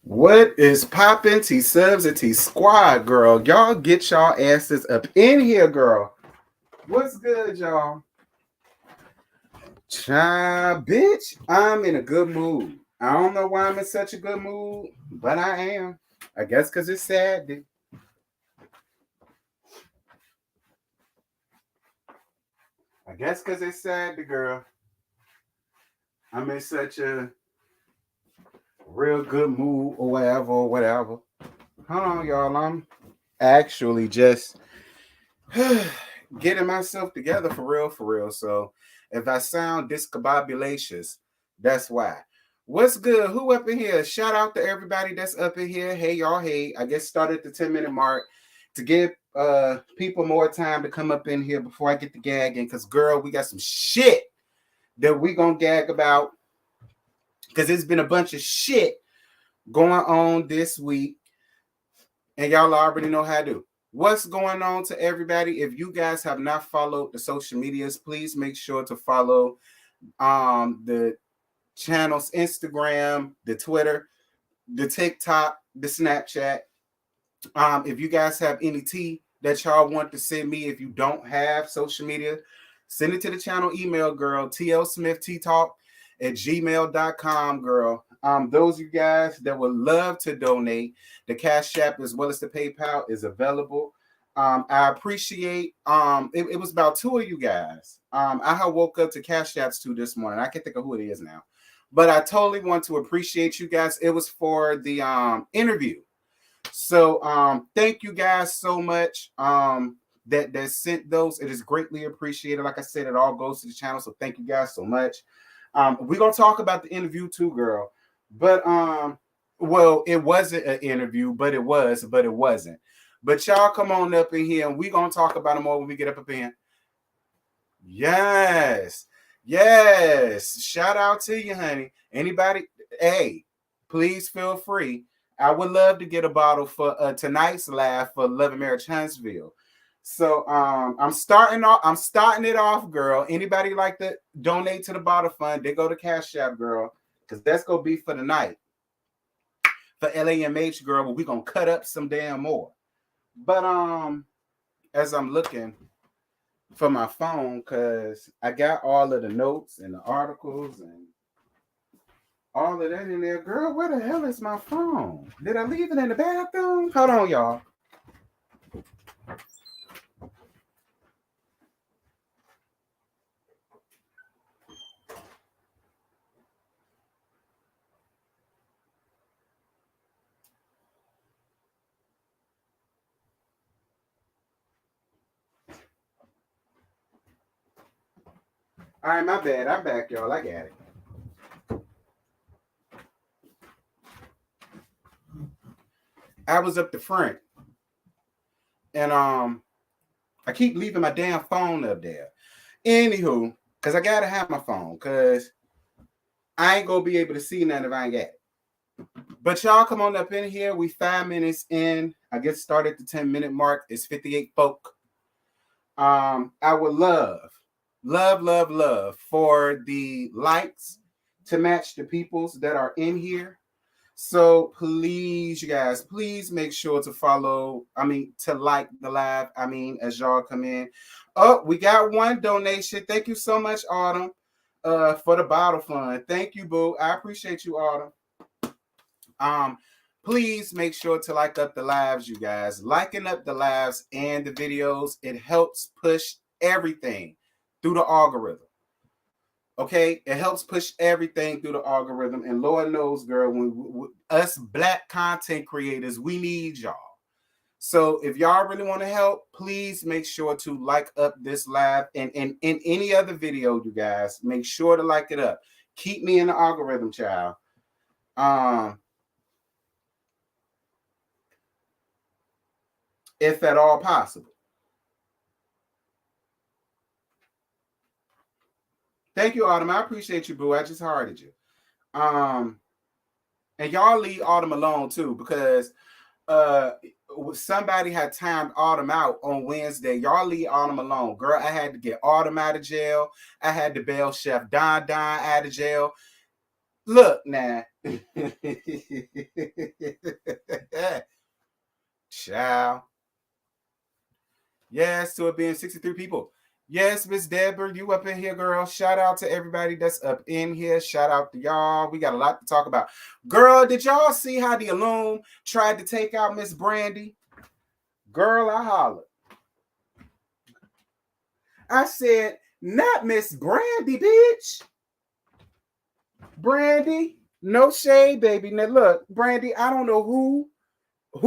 What is poppin', T subs and T squad, girl? Y'all get y'all asses up in here, girl. What's good, y'all? Child, bitch, I'm in a good mood. I don't know why I'm in such a good mood, but I am. I guess because it's Saturday. I guess because it's Saturday, girl. I'm in such a real good mood or whatever. Hold on, y'all. I'm actually just getting myself together for real. So if I sound discombobulations, that's why. What's good? Who up in here? Shout out to everybody that's up in here. Hey y'all, hey. I guess start at the 10-minute mark to give people more time to come up in here before I get the gagging. Cause girl, we got some shit that we gonna gag about. Cause it's been a bunch of shit going on this week. And y'all already know how to do. What's going on to everybody? If you guys have not followed the social medias, please make sure to follow the channel's Instagram, the Twitter, the TikTok, the Snapchat. If you guys have any tea that y'all want to send me, if you don't have social media, send it to the channel email, girl, tlsmittheatalk at gmail.com, girl. Those of you guys that would love to donate, the Cash App as well as the PayPal is available. I appreciate it was about two of you guys. I had woke up to Cash Apps too this morning. I can't think of who it is now. But I totally want to appreciate you guys. It was for the interview. So thank you guys so much. That sent those. It is greatly appreciated. Like I said, it all goes to the channel. So thank you guys so much. We're gonna talk about the interview too, girl. But well, it wasn't an interview, but it wasn't. But y'all come on up in here and we're gonna talk about them more when we get up in here. Yes. Yes. Shout out to you, honey. Anybody, hey, please feel free. I would love to get a bottle for tonight's live for Love and Marriage Huntsville. So I'm starting it off, girl. Anybody like to donate to the bottle fund, they go to Cash App, girl. Because that's gonna be for the night. For LAMH, girl, but we're gonna cut up some damn more. But as I'm looking for my phone, because I got all of the notes and the articles and all of that in there. Girl, where the hell is my phone? Did I leave it in the bathroom? Hold on, y'all. All right, my bad. I'm back, y'all. I got it. I was up the front, and I keep leaving my damn phone up there. Anywho, because I gotta have my phone, because I ain't gonna be able to see nothing if I ain't got it. But y'all come on up in here. We 5 minutes in. I get started at the 10-minute mark. It's 58 folk. I would love for the likes to match the peoples that are in here. So please, you guys, please make sure to follow. To like the live. As y'all come in. Oh, we got one donation. Thank you so much, Autumn, for the bottle fund. Thank you, boo. I appreciate you, Autumn. Please make sure to like up the lives, you guys. Liking up the lives and the videos, it helps push everything through the algorithm. Okay, it helps push everything through the algorithm, and Lord knows, girl, when us Black content creators, we need y'all. So if y'all really want to help, please make sure to like up this live and in any other video, you guys. Make sure to like it up. Keep me in the algorithm, child. If at all possible. Thank you, Autumn. I appreciate you, boo. I just hearted you. And y'all leave Autumn alone too, because somebody had timed Autumn out on Wednesday. Y'all leave Autumn alone. Girl, I had to get Autumn out of jail. I had to bail Chef Don out of jail. Look now. Ciao. Yes, to it being 63 people. Yes, Miss Deborah, you up in here, girl. Shout out to everybody that's up in here. Shout out to y'all. We got a lot to talk about. Girl, did y'all see how the Illume tried to take out Miss Brandy? Girl, I hollered. I said, not Miss Brandy, bitch. Brandy, no shade, baby. Now look, Brandy, I don't know who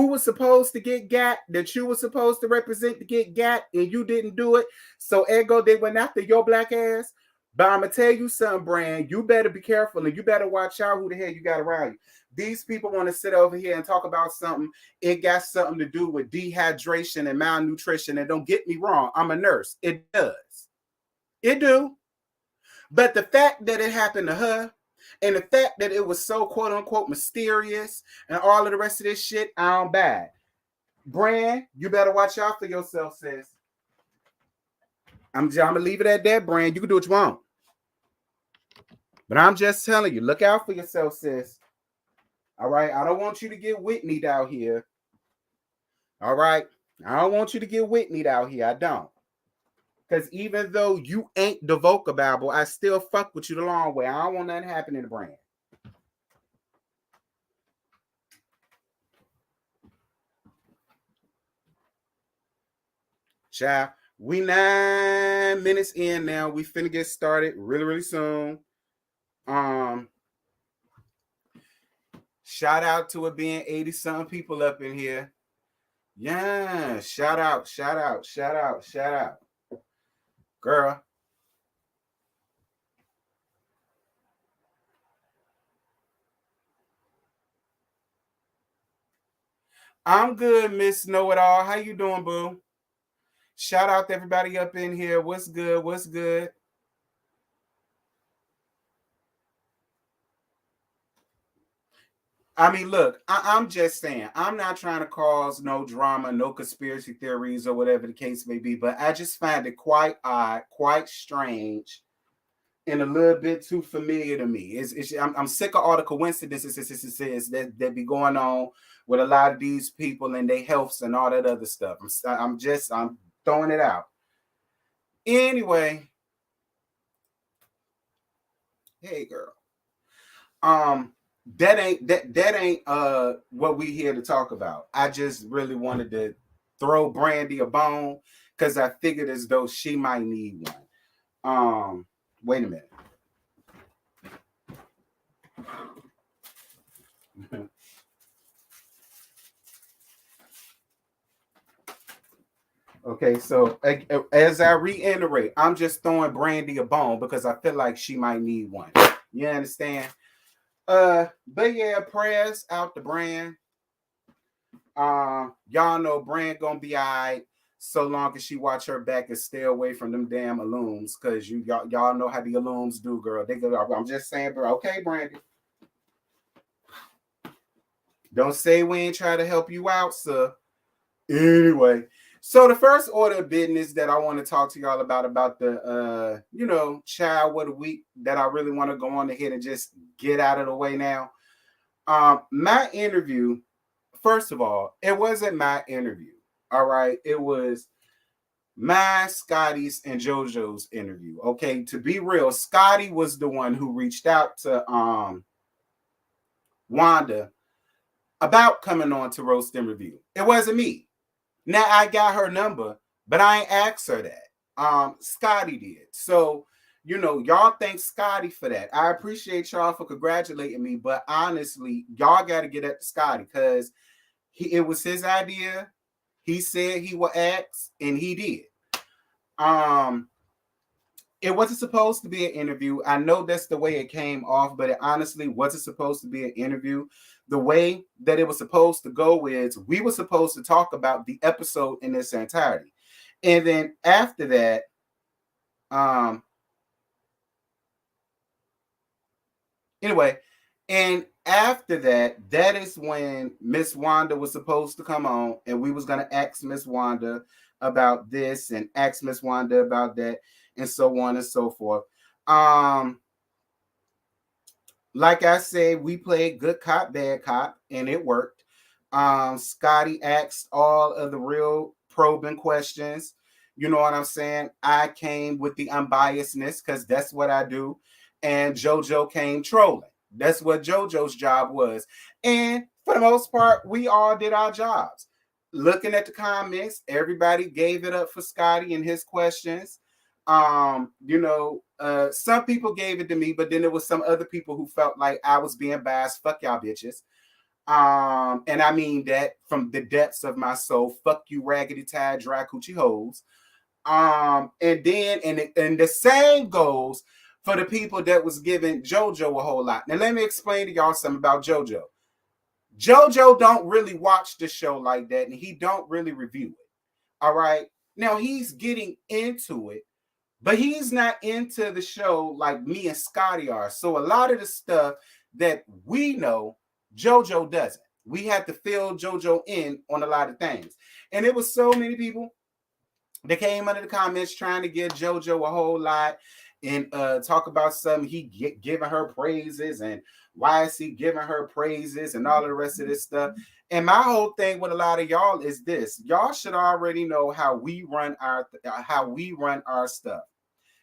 was supposed to get got, that you were supposed to represent to get got, and you didn't do it. So ergo, they went after your black ass. But I'm gonna tell you something, Brand. You better be careful and you better watch out who the hell you got around you. These people want to sit over here and talk about something. It got something to do with dehydration and malnutrition. And don't get me wrong, I'm a nurse. It does. It do. But the fact that it happened to her, and the fact that it was so quote unquote mysterious and all of the rest of this shit, I don't buy it. Brand, you better watch out for yourself, sis. I'm gonna leave it at that, Brand. You can do what you want. But I'm just telling you, look out for yourself, sis. All right. I don't want you to get Whitneyed out here. All right. I don't want you to get Whitneyed out here. I don't. Because even though you ain't the vocababble, I still fuck with you the long way. I don't want nothing happening to Brand. Child, we 9 minutes in now. We finna get started really soon. Shout out to it being 80-something people up in here. Yeah, shout out. Girl. I'm good, Miss Know-It-All. How you doing, boo? Shout out to everybody up in here. What's good? What's good? I mean, look, I'm just saying, I'm not trying to cause no drama, no conspiracy theories or whatever the case may be, but I just find it quite odd, quite strange, and a little bit too familiar to me. I'm sick of all the coincidences that be going on with a lot of these people and their healths and all that other stuff. I'm throwing it out. Anyway, hey girl. That ain't what we here to talk about. I just really wanted to throw Brandy a bone because I figured as though she might need one. Wait a minute. Okay, so as I reiterate, I'm just throwing Brandy a bone because I feel like she might need one. You understand? But yeah, prayers out to Brand. Y'all know Brand gonna be alright so long as she watch her back and stay away from them damn Illumes, cause y'all know how the Illumes do, girl. They go. I'm just saying, bro. Okay, Brandy. Don't say we ain't trying to help you out, sir. Anyway, so the first order of business that I want to talk to y'all about the child of the week that I really want to go on ahead and just get out of the way now. My interview, first of all, it wasn't my interview. All right, it was my, Scotty's, and JoJo's interview. Okay, to be real, Scotty was the one who reached out to Wanda about coming on to Roast and Review. It wasn't me. Now I got her number, but I ain't asked her that. Scotty did. So, y'all thank Scotty for that. I appreciate y'all for congratulating me, but honestly, y'all got to get at Scotty because it was his idea. He said he would ask, and he did. It wasn't supposed to be an interview. I know that's the way it came off, but it honestly wasn't supposed to be an interview. The way that it was supposed to go is we were supposed to talk about the episode in its entirety. And then after that, anyway, and after that, that is when Miss Wanda was supposed to come on, and we was gonna ask Miss Wanda about this and ask Miss Wanda about that, and so on and so forth. like I said, we played good cop, bad cop, and it worked. Scotty asked all of the real probing questions. You know what I'm saying? I came with the unbiasedness because that's what I do. And JoJo came trolling. That's what JoJo's job was. And for the most part, we all did our jobs. Looking at the comments, everybody gave it up for Scotty and his questions. Some people gave it to me, but then there was some other people who felt like I was being biased. Fuck y'all bitches. And I mean that from the depths of my soul. Fuck you, raggedy tie, dry coochie hoes. And then and the same goes for the people that was giving JoJo a whole lot. Now let me explain to y'all something about JoJo. JoJo don't really watch the show like that, and he don't really review it. All right. Now he's getting into it, but he's not into the show like me and Scotty are. So a lot of the stuff that we know, JoJo doesn't. We had to fill JoJo in on a lot of things. And it was so many people that came under the comments trying to give JoJo a whole lot and talk about something he giving her praises and why is he giving her praises and all of the rest of this stuff. And my whole thing with a lot of y'all is this: y'all should already know how we run our stuff.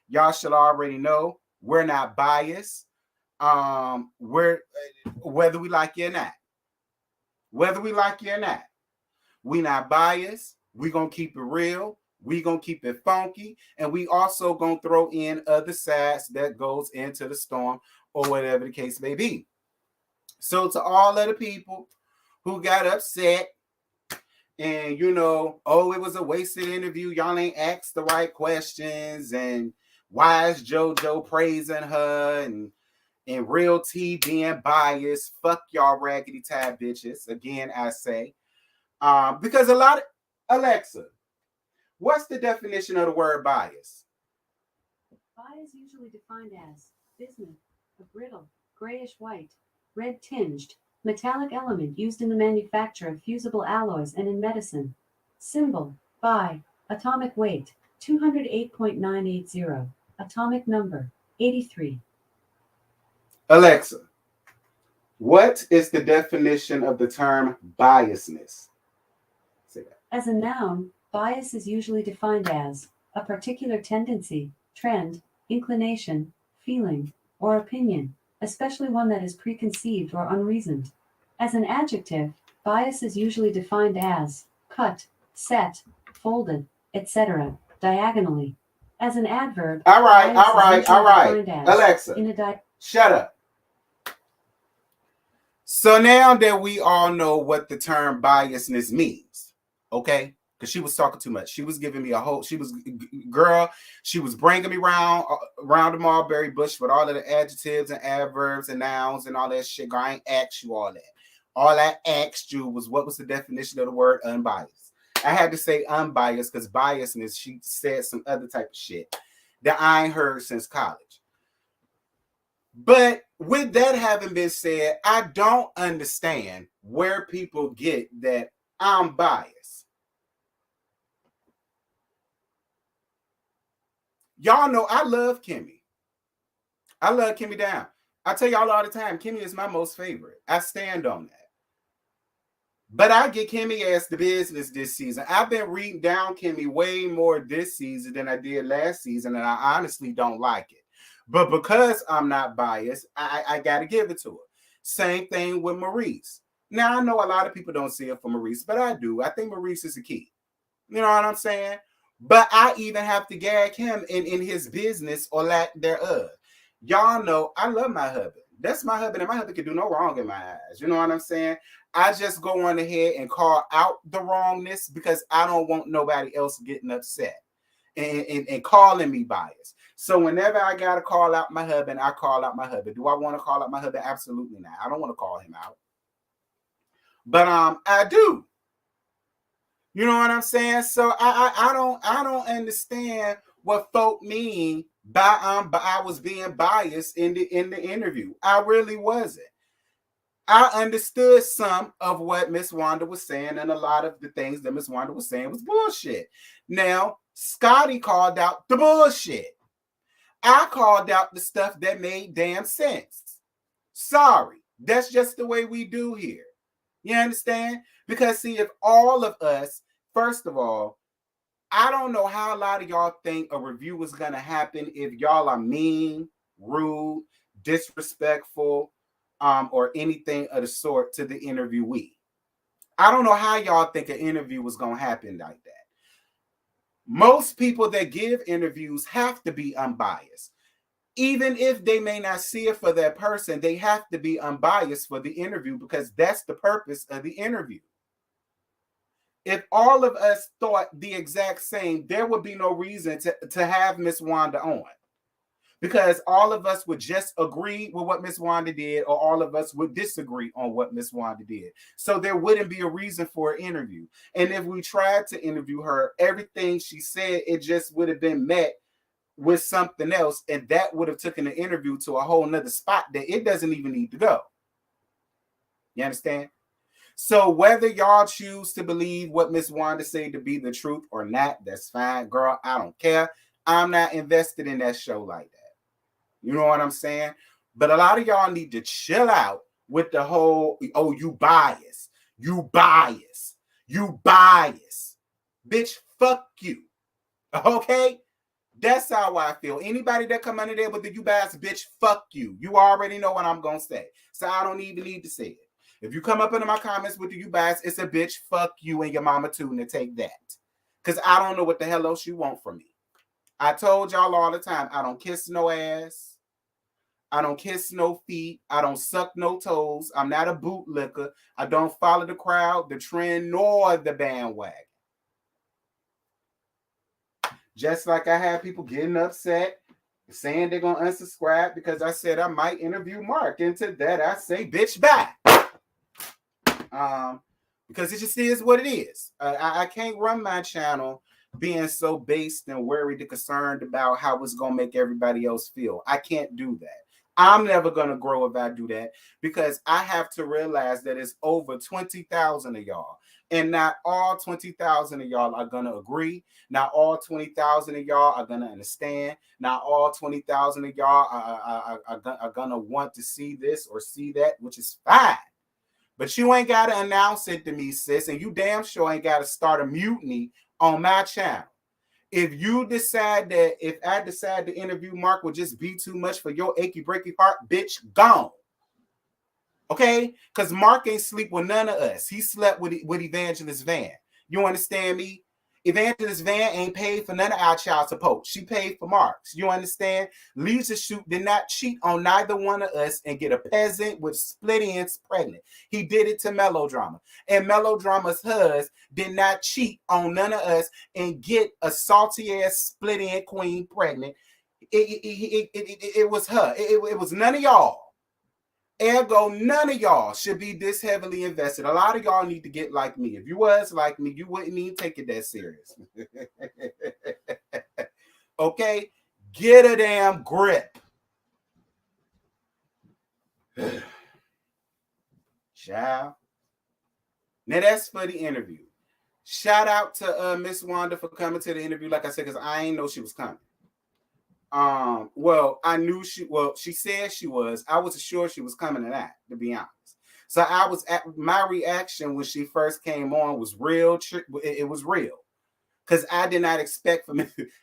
Y'all should already know we're not biased. We're whether we like you or not. Whether we like you or not, we not biased. We gonna keep it real. We gonna keep it funky, and we also gonna throw in other sides that goes into the storm or whatever the case may be. So to all of the people who got upset and it was a wasted interview, y'all ain't asked the right questions, and why is JoJo praising her and real T being biased? Fuck y'all raggedy tie bitches. Again, I say. Because a lot of Alexa, what's the definition of the word bias? Bias usually defined as bismuth, a brittle, grayish white, red tinged, metallic element used in the manufacture of fusible alloys and in medicine. Symbol, Bi, atomic weight, 208.980, atomic number, 83. Alexa, what is the definition of the term biasness? Say that. As a noun, bias is usually defined as a particular tendency, trend, inclination, feeling, or opinion, especially one that is preconceived or unreasoned. As an adjective, bias is usually defined as cut, set, folded, etc., diagonally. As an adverb, all right. Alexa, shut up. So now that we all know what the term biasness means, okay? Because she was talking too much. She was giving me she was bringing me around the mulberry bush with all of the adjectives and adverbs and nouns and all that shit. I ain't asked you all that. All I asked you was what was the definition of the word unbiased. I had to say unbiased because biasness, she said some other type of shit that I ain't heard since college. But with that having been said, I don't understand where people get that I'm biased. Y'all know I love Kimmy. I love Kimmy down. I tell y'all all the time, Kimmy is my most favorite. I stand on that. But I get Kimmy as the business this season. I've been reading down Kimmy way more this season than I did last season, and I honestly don't like it. But because I'm not biased, I got to give it to her. Same thing with Maurice. Now, I know a lot of people don't see it for Maurice, but I do. I think Maurice is a key. You know what I'm saying? But I even have to gag him in his business or lack thereof. Y'all know I love my husband. That's my husband, and my husband can do no wrong in my eyes. You know what I'm saying? I just go on ahead and call out the wrongness because I don't want nobody else getting upset and calling me biased. So whenever I got to call out my husband, I call out my husband. Do I want to call out my husband? Absolutely not. I don't want to call him out. But I do. You know what I'm saying? So I don't understand what folk mean by I was being biased in the interview. I really wasn't. I understood some of what Miss Wanda was saying, and a lot of the things that Miss Wanda was saying was bullshit. Now, Scotty called out the bullshit. I called out the stuff that made damn sense. Sorry, that's just the way we do here. You understand? Because see, if all of us, first of all, I don't know how a lot of y'all think a review is going to happen if y'all are mean, rude, disrespectful, or anything of the sort to the interviewee. I don't know how y'all think an interview was going to happen like that. Most people that give interviews have to be unbiased. Even if they may not see it for that person, they have to be unbiased for the interview because that's the purpose of the interview. If all of us thought the exact same, there would be no reason to have Miss Wanda on, because all of us would just agree with what Miss Wanda did, or all of us would disagree on what Miss Wanda did. So there wouldn't be a reason for an interview. And if we tried to interview her, everything she said, it just would have been met with something else, and that would have taken the interview to a whole nother spot that it doesn't even need to go. You understand? So whether y'all choose to believe what Miss Wanda said to be the truth or not, that's fine, girl. I don't care. I'm not invested in that show like that. You know what I'm saying? But a lot of y'all need to chill out with the whole, oh, you bias. You bias. You bias. Bitch, fuck you. Okay? That's how I feel. Anybody that come under there with the you bias, bitch, fuck you. You already know what I'm going to say. So I don't even need to say it. If you come up into my comments with the you bias, it's a bitch, fuck you and your mama too, and take that. Because I don't know what the hell else you want from me. I told y'all all the time, I don't kiss no ass. I don't kiss no feet. I don't suck no toes. I'm not a bootlicker. I don't follow the crowd, the trend, nor the bandwagon. Just like I had people getting upset, saying they're going to unsubscribe because I said I might interview Mark. And to that, I say, bitch, bye. Because it just is what it is. I can't run my channel being so based and worried and concerned about how it's going to make everybody else feel. I can't do that. I'm never going to grow if I do that, because I have to realize that it's over 20,000 of y'all. And not all 20,000 of y'all are going to agree. Not all 20,000 of y'all are going to understand. Not all 20,000 of y'all are going to want to see this or see that, which is fine. But you ain't got to announce it to me, sis. And you damn sure ain't got to start a mutiny on my channel. If you decide that, if I decide to interview Mark will just be too much for your achy breaky heart, bitch, gone. Okay? Because Mark ain't sleep with none of us. He slept with Evangelist Van. You understand me? Evangelist Van ain't paid for none of our child support. She paid for Mark's. You understand? Lisa Shoot did not cheat on neither one of us and get a peasant with split ends pregnant. He did it to Melodrama. And Melodrama's husband did not cheat on none of us and get a salty ass split end queen pregnant. It was her. It was none of y'all. Ergo, none of y'all should be this heavily invested. A lot of y'all need to get like me. If you was like me, you wouldn't even take it that serious. Okay? Get a damn grip. Child. Now that's for the interview. Shout out to Miss Wanda for coming to the interview, like I said, because I ain't know she was coming. Well, I knew she said she was. I wasn't sure she was coming to that, to be honest. So my reaction when she first came on was real. It was real. Because I did not expect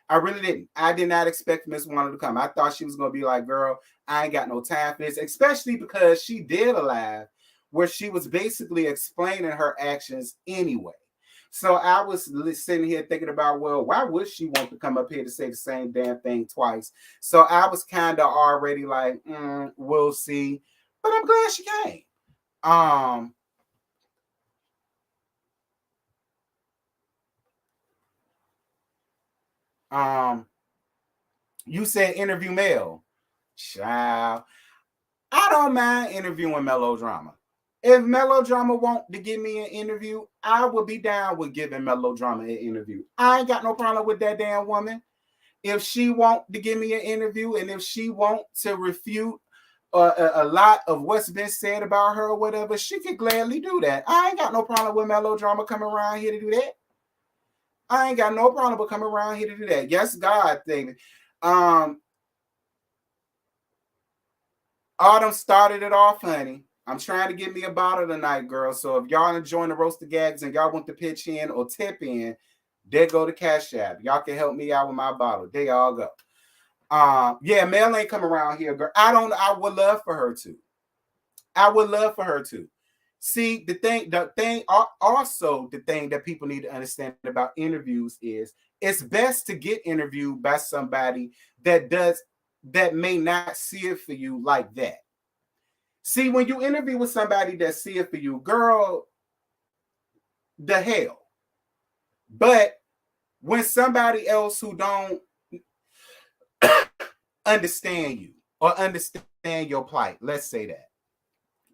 I really didn't. I did not expect Miss Wanda to come. I thought she was going to be like, girl, I ain't got no time for this, especially because she did a live where she was basically explaining her actions anyway. So I was sitting here thinking about, well, why would she want to come up here to say the same damn thing twice? So I was kind of already like, we'll see. But I'm glad she came. You said interview Mel. Child. I don't mind interviewing Melodrama. If Melodrama want to give me an interview, I would be down with giving Melodrama an interview. I ain't got no problem with that damn woman. If she want to give me an interview and if she want to refute a lot of what's been said about her or whatever, she could gladly do that. I ain't got no problem with Melodrama coming around here to do that. I ain't got no problem with coming around here to do that. Yes, God, thing. Autumn started it off, honey. I'm trying to get me a bottle tonight, girl. So if y'all enjoying the roasted gags and y'all want to pitch in or tip in, there go to Cash App. Y'all can help me out with my bottle. There y'all go. Yeah, Mel ain't come around here, girl. I would love for her to. I would love for her to. See, the thing that people need to understand about interviews is it's best to get interviewed by somebody that may not see it for you like that. See, when you interview with somebody that see it for you, girl, the hell. But when somebody else who don't understand you or understand your plight, let's say that.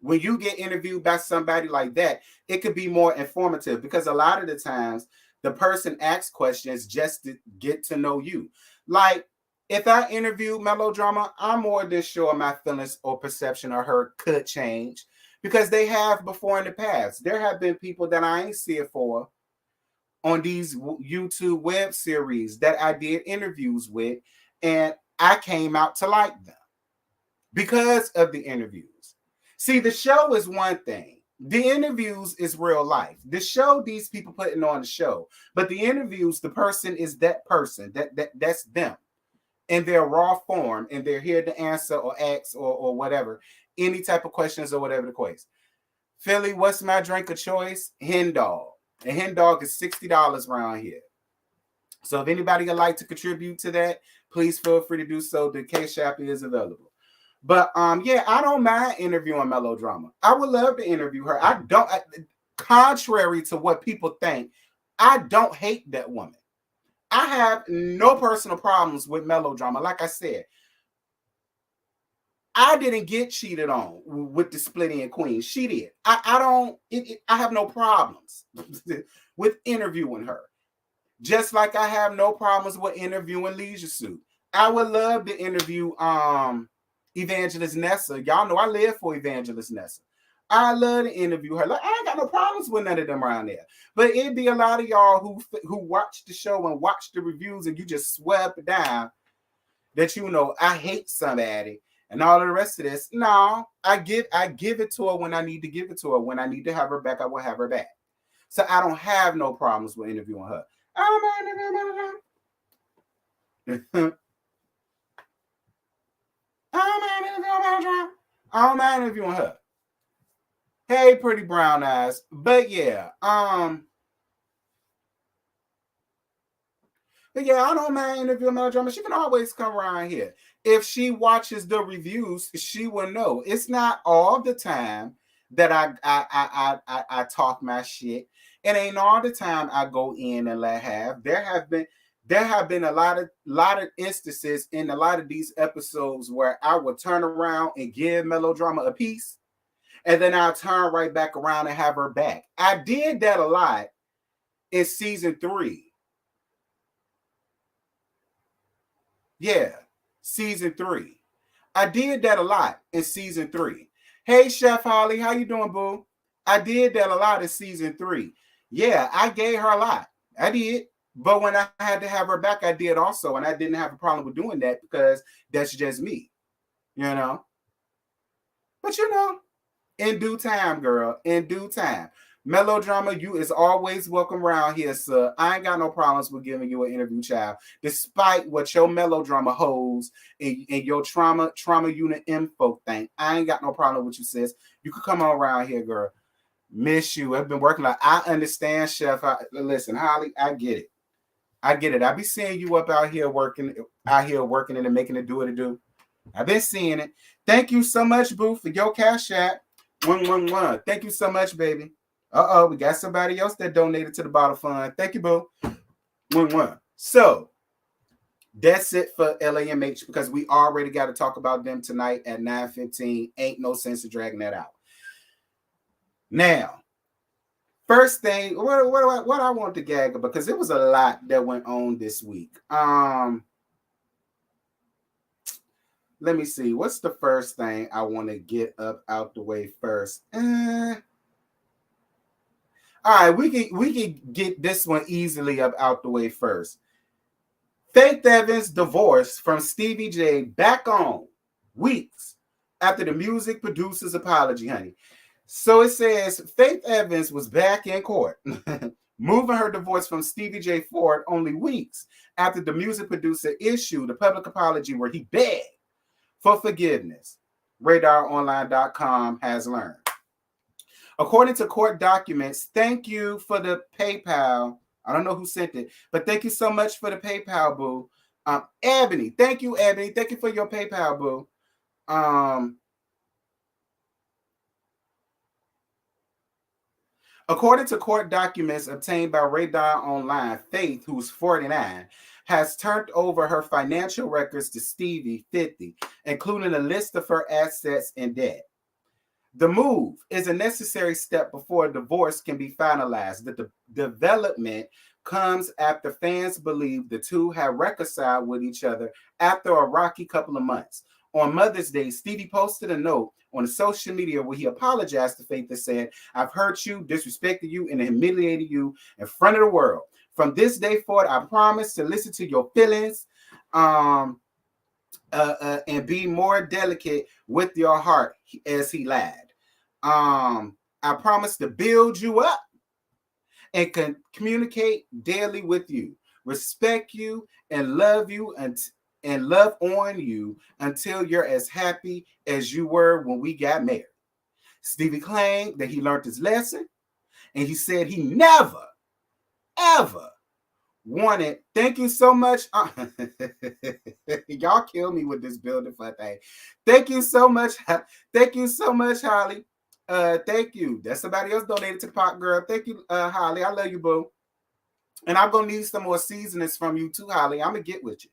When you get interviewed by somebody like that, it could be more informative because a lot of the times the person asks questions just to get to know you. Like, if I interview Melodrama, I'm more than sure my feelings or perception of her could change because they have before in the past. There have been people that I ain't see it for on these YouTube web series that I did interviews with, and I came out to like them because of the interviews. See, the show is one thing. The interviews is real life. The show, these people putting on the show, but the interviews, the person is that person. That's them in their raw form, and they're here to answer or ask or whatever, any type of questions or whatever the case. Philly, what's my drink of choice? Hen dog. A hen dog is $60 around here. So if anybody would like to contribute to that, please feel free to do so. The Cash App is available. But yeah, I don't mind interviewing Melodrama. I would love to interview her. Contrary to what people think, I don't hate that woman. I have no personal problems with Melodrama. Like I said, I didn't get cheated on with the Splitting Queen. She did. I have no problems with interviewing her. Just like I have no problems with interviewing Leisure Suit. I would love to interview Evangelist Nessa. Y'all know I live for Evangelist Nessa. I love to interview her. Like, I ain't got no problems with none of them around there. But it'd be a lot of y'all who watch the show and watch the reviews and you just swept down that, you know, I hate somebody and all of the rest of this. No, I give it to her when I need to give it to her. When I need to have her back, I will have her back. So I don't have no problems with interviewing her. I don't mind interviewing her. Hey, pretty brown eyes. But yeah, I don't mind interviewing Melodrama. She can always come around here. If she watches the reviews, she will know. It's not all the time that I talk my shit. It ain't all the time I go in and let have. There have been a lot of instances in a lot of these episodes where I would turn around and give Melodrama a piece, and then I'll turn right back around and have her back. I did that a lot in season 3. Yeah, season 3. I did that a lot in season 3. Hey, Chef Holly, how you doing, boo? I did that a lot in season 3. Yeah, I gave her a lot. I did. But when I had to have her back, I did also. And I didn't have a problem with doing that because that's just me, you know. But, you know, in due time, girl, in due time. Melodrama, you is always welcome around here, sir. I ain't got no problems with giving you an interview, child. Despite what your Melodrama holds in your trauma unit info thing, I ain't got no problem with you, sis. You could come on around here, girl. Miss you. I've been working like I understand, Chef. Listen, Holly, I get it. I get it. I be seeing you up out here working and making it do what it do. I've been seeing it. Thank you so much, boo, for your Cash App. 111. Thank you so much, baby. We got somebody else that donated to the bottle fund. Thank you, boo. 111. So that's it for LAMH because we already got to talk about them tonight at 9:15. Ain't no sense of dragging that out. Now, first thing, what I want to gag about, because it was a lot that went on this week. Let me see. What's the first thing I want to get up out the way first? All right, we can get this one easily up out the way first. Faith Evans' divorce from Stevie J back on weeks after the music producer's apology, honey. So it says Faith Evans was back in court, moving her divorce from Stevie J. Ford only weeks after the music producer issued a public apology where he begged for forgiveness. RadarOnline.com has learned. According to court documents, thank you for the PayPal. I don't know who sent it, but thank you so much for the PayPal, boo. Ebony, thank you, Ebony. Thank you for your PayPal, boo. According to court documents obtained by Radar Online, Faith, who's 49, has turned over her financial records to Stevie, 50, including a list of her assets and debt. The move is a necessary step before a divorce can be finalized. The development comes after fans believe the two have reconciled with each other after a rocky couple of months. On Mother's Day, Stevie posted a note on social media where he apologized to Faith and said, "I've hurt you, disrespected you, and humiliated you in front of the world. From this day forward, I promise to listen to your feelings and be more delicate with your heart," as he lied. I promise to build you up and can communicate daily with you, respect you, and love you and love on you until you're as happy as you were when we got married. Stevie claimed that he learned his lesson, and he said he never, ever wanted. Thank you so much. Y'all kill me with this building for thing. Thank you so much. Thank you so much, Holly. Thank you. That's somebody else donated to the pot, girl. Thank you, Holly. I love you, boo. And I'm gonna need some more seasonings from you too, Holly. I'm gonna get with you.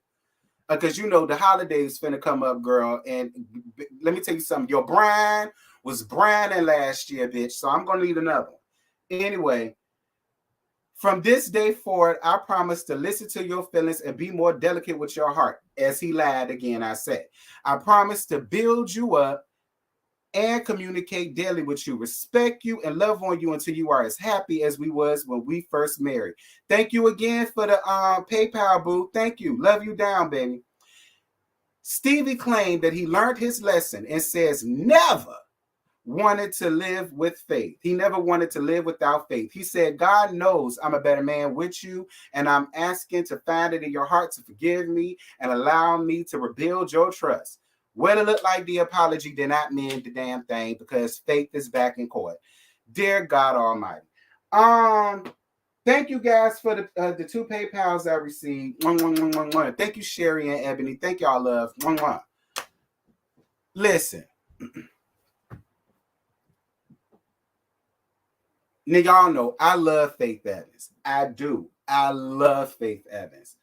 Because you know the holidays finna come up, girl. And let me tell you something. Your brine was brining last year, bitch. So I'm gonna need another one. Anyway, from this day forward, I promise to listen to your feelings and be more delicate with your heart. As he lied again, I said. I promise to build you up and communicate daily with you, respect you, and love on you until you are as happy as we was when we first married. Thank you again for the PayPal, boo. Thank you. Love you down, baby. Stevie claimed that he learned his lesson and says never wanted to live with Faith. He never wanted to live without Faith. He said, "God knows I'm a better man with you, and I'm asking to find it in your heart to forgive me and allow me to rebuild your trust." Well, it looked like the apology did not mean the damn thing because Faith is back in court. Dear God Almighty. Thank you guys for the 2 PayPals I received. Thank you, Sherry and Ebony. Thank y'all, love. Listen. Now, y'all know I love Faith Evans. I do. I love Faith Evans.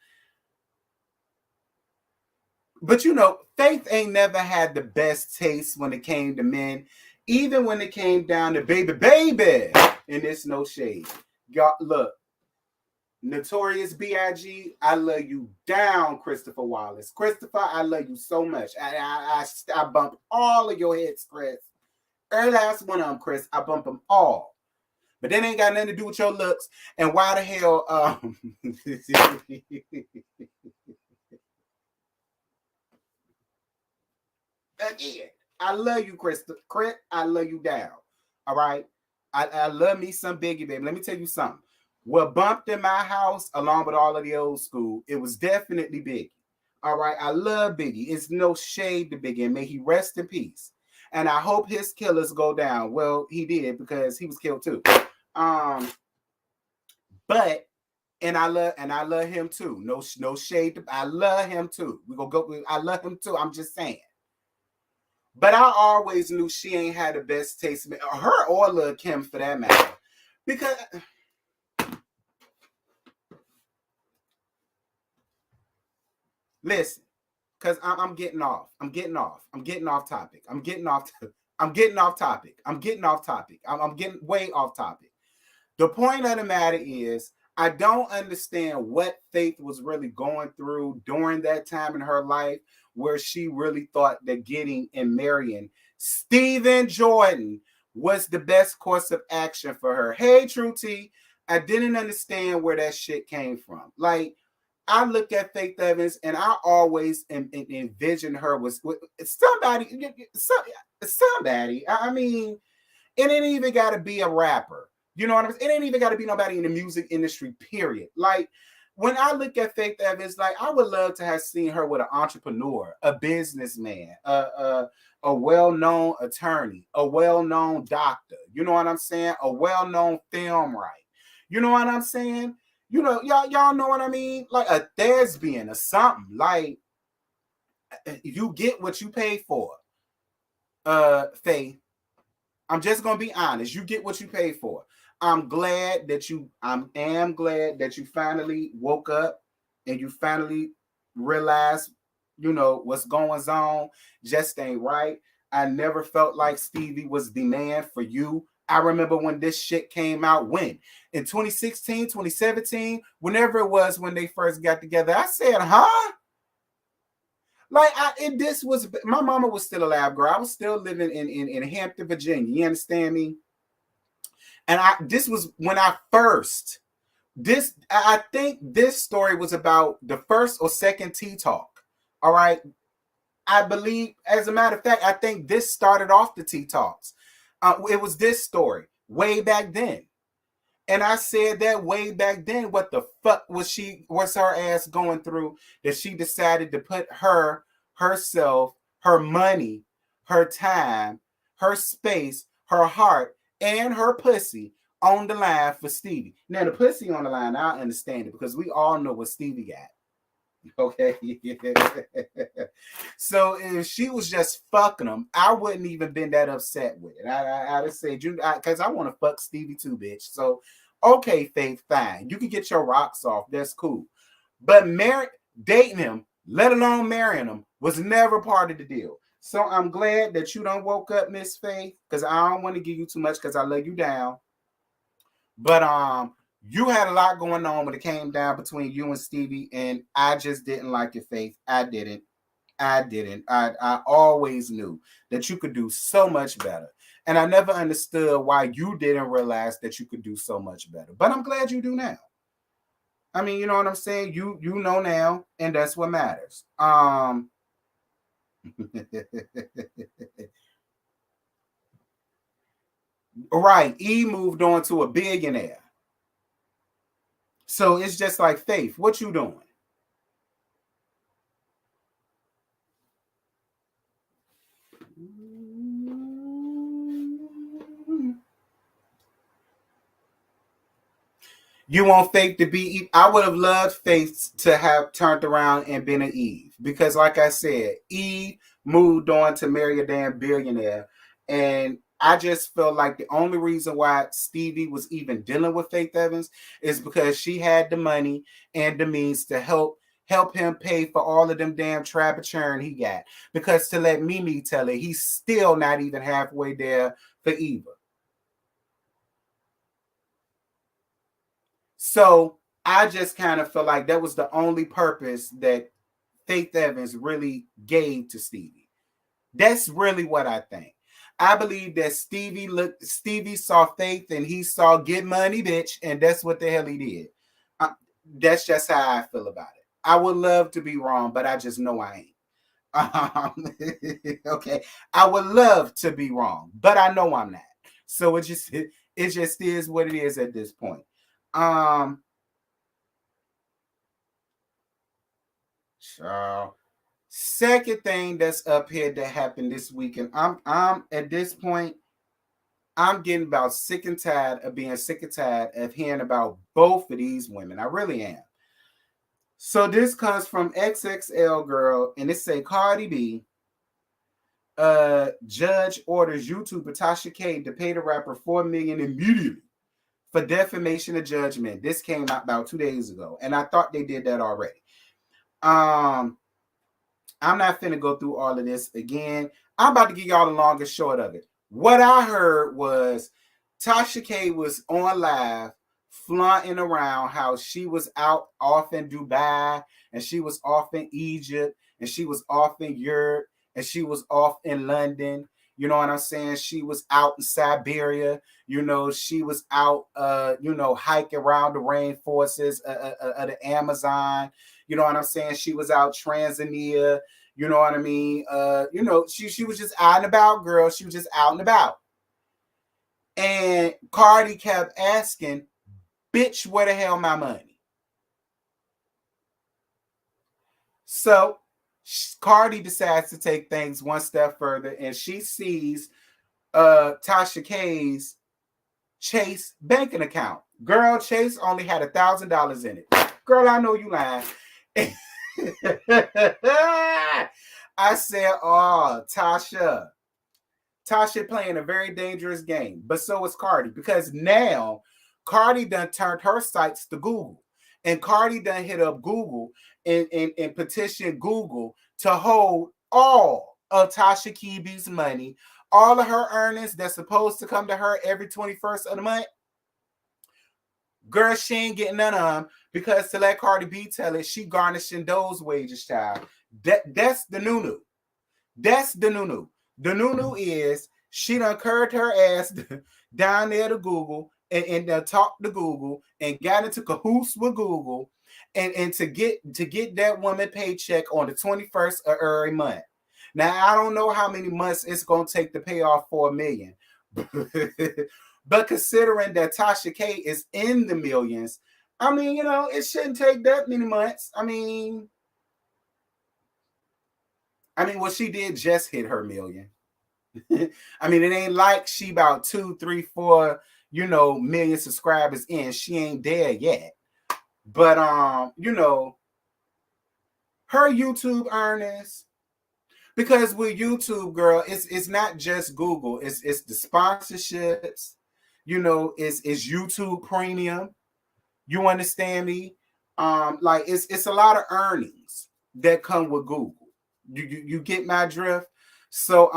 But you know, Faith ain't never had the best taste when it came to men, even when it came down to baby. And it's no shade. Y'all, look, Notorious B.I.G., I love you down, Christopher Wallace. Christopher, I love you so much. I bump all of your hits, Chris. Every last one of them, Chris. I bump them all. But that ain't got nothing to do with your looks. And why the hell again, I love you, Chris. I love you down. All right. I love me some Biggie, baby. Let me tell you something. What bumped in my house, along with all of the old school, it was definitely Biggie. All right. I love Biggie. It's no shade to Biggie. And may he rest in peace. And I hope his killers go down. Well, he did because he was killed too. But I love him too. No shade. I love him too. I love him too. I'm just saying. But I always knew she ain't had the best taste, her or Lil' Kim for that matter. Because listen, because I'm getting off. I'm getting off topic. I'm getting way off topic. The point of the matter is, I don't understand what Faith was really going through during that time in her life where she really thought that getting and marrying Stephen Jordan was the best course of action for her. Hey, True T, I didn't understand where that shit came from. Like, I look at Faith Evans and I always envision her with somebody, somebody. I mean, it ain't even got to be a rapper. You know what I'm saying? It ain't even got to be nobody in the music industry, period. Like, when I look at Faith Evans, like, I would love to have seen her with an entrepreneur, a businessman, a well-known attorney, a well-known doctor. You know what I'm saying? A well-known film writer. You know what I'm saying? You know, y'all know what I mean? Like a thespian or something. Like, you get what you pay for. Faith. I'm just gonna be honest. You get what you pay for. I am glad that you finally woke up and you finally realized, what's going on just ain't right. I never felt like Stevie was the man for you. I remember when this shit came out, when? In 2016, 2017, whenever it was when they first got together, I said, huh? Like, this was, my mama was still alive, girl. I was still living in Hampton, Virginia. You understand me? And this was when I think this story was about the first or second Tea Talk. All right. I believe, as a matter of fact, I think this started off the Tea Talks. It was this story way back then. And I said that way back then, what the fuck was her ass going through that she decided to put herself, her money, her time, her space, her heart, and her pussy on the line for Stevie. Now, the pussy on the line, I understand it because we all know what Stevie got. Okay. So if she was just fucking him, I wouldn't even been that upset with it. I'd have said, because I want to fuck Stevie too, bitch. So, okay, Faith, fine. You can get your rocks off. That's cool. But dating him, let alone marrying him, was never part of the deal. So I'm glad that you done woke up, Miss Faith, because I don't want to give you too much because I love you down. But you had a lot going on when it came down between you and Stevie, and I just didn't like your Faith. I didn't. I always knew that you could do so much better. And I never understood why you didn't realize that you could do so much better. But I'm glad you do now. I mean, you know what I'm saying? You know now, and that's what matters. Right. E moved on to a billionaire. So it's just like, Faith, what you doing? You want Faith to be Eve? I would have loved Faith to have turned around and been an Eve. Because like I said, Eve moved on to marry a damn billionaire. And I just felt like the only reason why Stevie was even dealing with Faith Evans is because she had the money and the means to help him pay for all of them damn Trapaturn he got. Because to let Mimi tell it, he's still not even halfway there for Eva. So I just kind of felt like that was the only purpose that Faith Evans really gave to Stevie. That's really what I think. I believe that Stevie saw Faith and he saw get money, bitch, and that's what the hell he did. That's just how I feel about it. I would love to be wrong, but I just know I ain't. Okay, I would love to be wrong, but I know I'm not. So it just is what it is at this point. So second thing that's up here that happened this weekend, I'm at this point, I'm getting about sick and tired of hearing about both of these women. I really am. So this comes from XXL Girl, and it say Cardi B. Judge orders YouTuber Tasha K to pay the rapper $4 million immediately for defamation of judgment. This came out about 2 days ago, and I thought they did that already. I'm not finna go through all of this again. I'm about to give y'all the longest short of it. What I heard was Tasha K was on live flaunting around how she was off in Dubai, and she was off in Egypt, and she was off in Europe, and she was off in London. You know what I'm saying? She was out in Siberia. She was out, hiking around the rainforests of the Amazon. You know what I'm saying? She was out Tanzania. You know what I mean? She was just out and about, girl. She was just out and about. And Cardi kept asking, bitch, where the hell my money? So Cardi decides to take things one step further, and she sees Tasha K's Chase banking account. Girl, Chase only had $1,000 in it. Girl, I know you lying. I said, oh, Tasha playing a very dangerous game, but so is Cardi, because now Cardi done turned her sites to Google, and Cardi done hit up Google and petitioned Google to hold all of Tasha Kibi's money, all of her earnings that's supposed to come to her every 21st of the month. Girl, she ain't getting none of them, because to let Cardi B tell it, she garnishing those wages, child. That's the new. That's the new. The new is she done curved her ass down there to Google and talked to Google and got into cahoots with Google and to get that woman paycheck on the 21st of every month. Now, I don't know how many months it's going to take to pay off $4 million. But considering that Tasha K is in the millions, I mean, it shouldn't take that many months. I mean, well, she did just hit her million. I mean, it ain't like she about 2, 3, 4, million subscribers in. She ain't there yet. But her YouTube earnings, because with YouTube, girl, it's not just Google. It's the sponsorships. It's YouTube Premium. You understand me? Like it's a lot of earnings that come with Google. You get my drift? So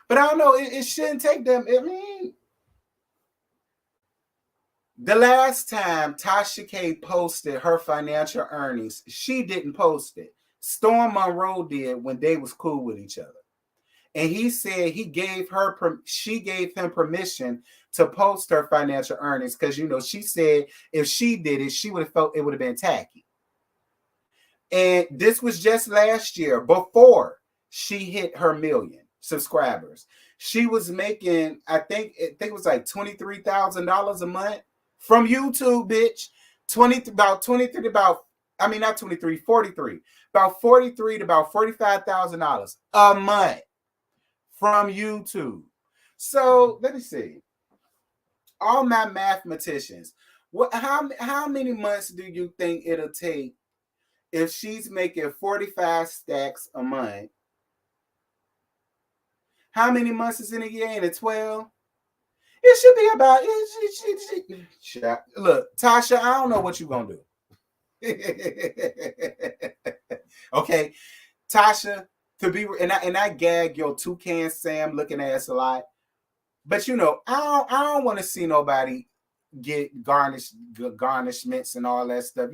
but I don't know, it shouldn't take them. I mean, the last time Tasha K posted her financial earnings, she didn't post it. Storm Monroe did when they was cool with each other. And he said she gave him permission to post her financial earnings, because she said if she did it, she would have felt it would have been tacky. And this was just last year, before she hit her million subscribers. She was making, I think it was like $23,000 a month from YouTube, bitch. 43 to about 43 about $43 to about $45,000 a month from YouTube. So let me see. All my mathematicians, how many months do you think it'll take if she's making 45 stacks a month? How many months is in a year? Ain't it 12? It should be about. Look, Tasha, I don't know what you're gonna do. Okay, Tasha, to be and I gag your Toucan Sam looking ass a lot, but I don't want to see nobody get garnishments and all that stuff.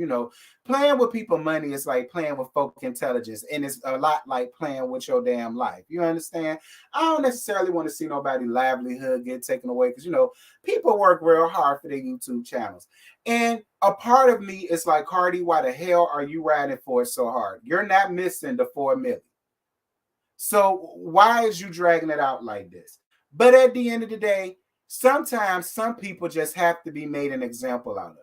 Playing with people's money is like playing with folk intelligence, and it's a lot like playing with your damn life. You understand? I don't necessarily want to see nobody livelihood get taken away, because people work real hard for their YouTube channels. And a part of me is like, Cardi, why the hell are you riding for it so hard? You're not missing the 4 million. So why is you dragging it out like this? But at the end of the day, sometimes some people just have to be made an example out of.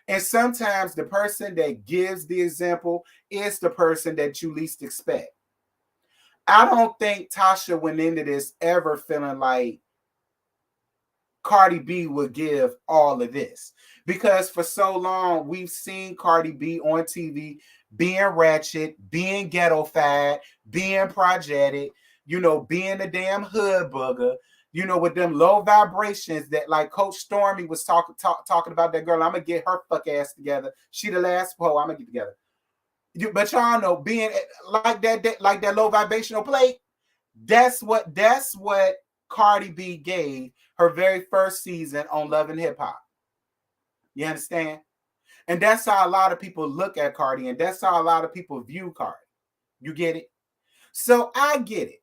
And sometimes the person that gives the example is the person that you least expect. I don't think Tasha went into this ever feeling like Cardi B would give all of this, because for so long we've seen Cardi B on TV being ratchet, being ghetto-fied, being projected, being a damn hood booger, with them low vibrations that, like Coach Stormy was talking about that girl. I'm gonna get her fuck ass together. She the last hoe I'm gonna get together. But y'all know, being like that low vibrational plate, that's what Cardi B gave her very first season on Love and Hip Hop. You understand? And that's how a lot of people look at Cardi, and that's how a lot of people view Cardi. You get it? So I get it.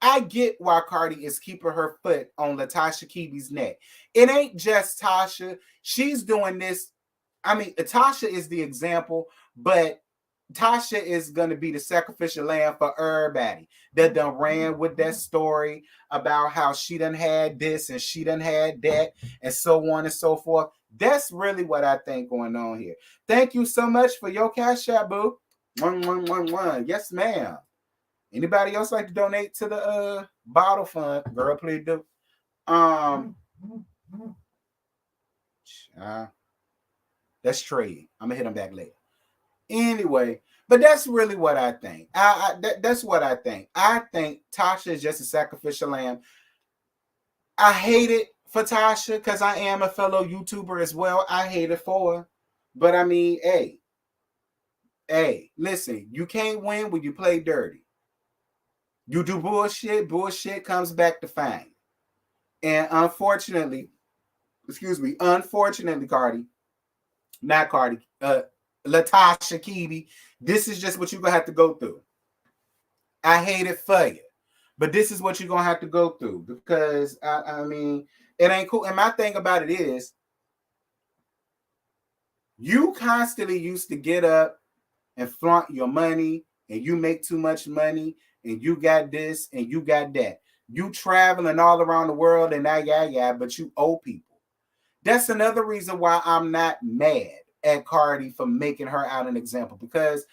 I get why Cardi is keeping her foot on Latasha Kibi's neck. It ain't just Tasha. She's doing this. I mean, Tasha is the example, but Tasha is going to be the sacrificial lamb for everybody that done ran with that story about how she done had this and she done had that and so on and so forth. That's really what I think going on here. Thank you so much for your cash app, boo. 1111. Yes, ma'am. Anybody else like to donate to the bottle fund? Girl, please do. That's trade. I'm gonna hit them back later. Anyway, but that's really what I think. That's what I think. I think Tasha is just a sacrificial lamb. I hate it for Tasha because I am a fellow YouTuber as well. I hate it for her. But I mean, hey, listen, you can't win when you play dirty. You do bullshit, bullshit comes back to find. And unfortunately, Cardi, not Cardi, Latasha Kibi, this is just what you're going to have to go through. I hate it for you, but this is what you're going to have to go through because, I mean, it ain't cool. And my thing about it is, you constantly used to get up and flaunt your money and you make too much money and you got this and you got that. You traveling all around the world and but you owe people. That's another reason why I'm not mad at Cardi for making her out an example because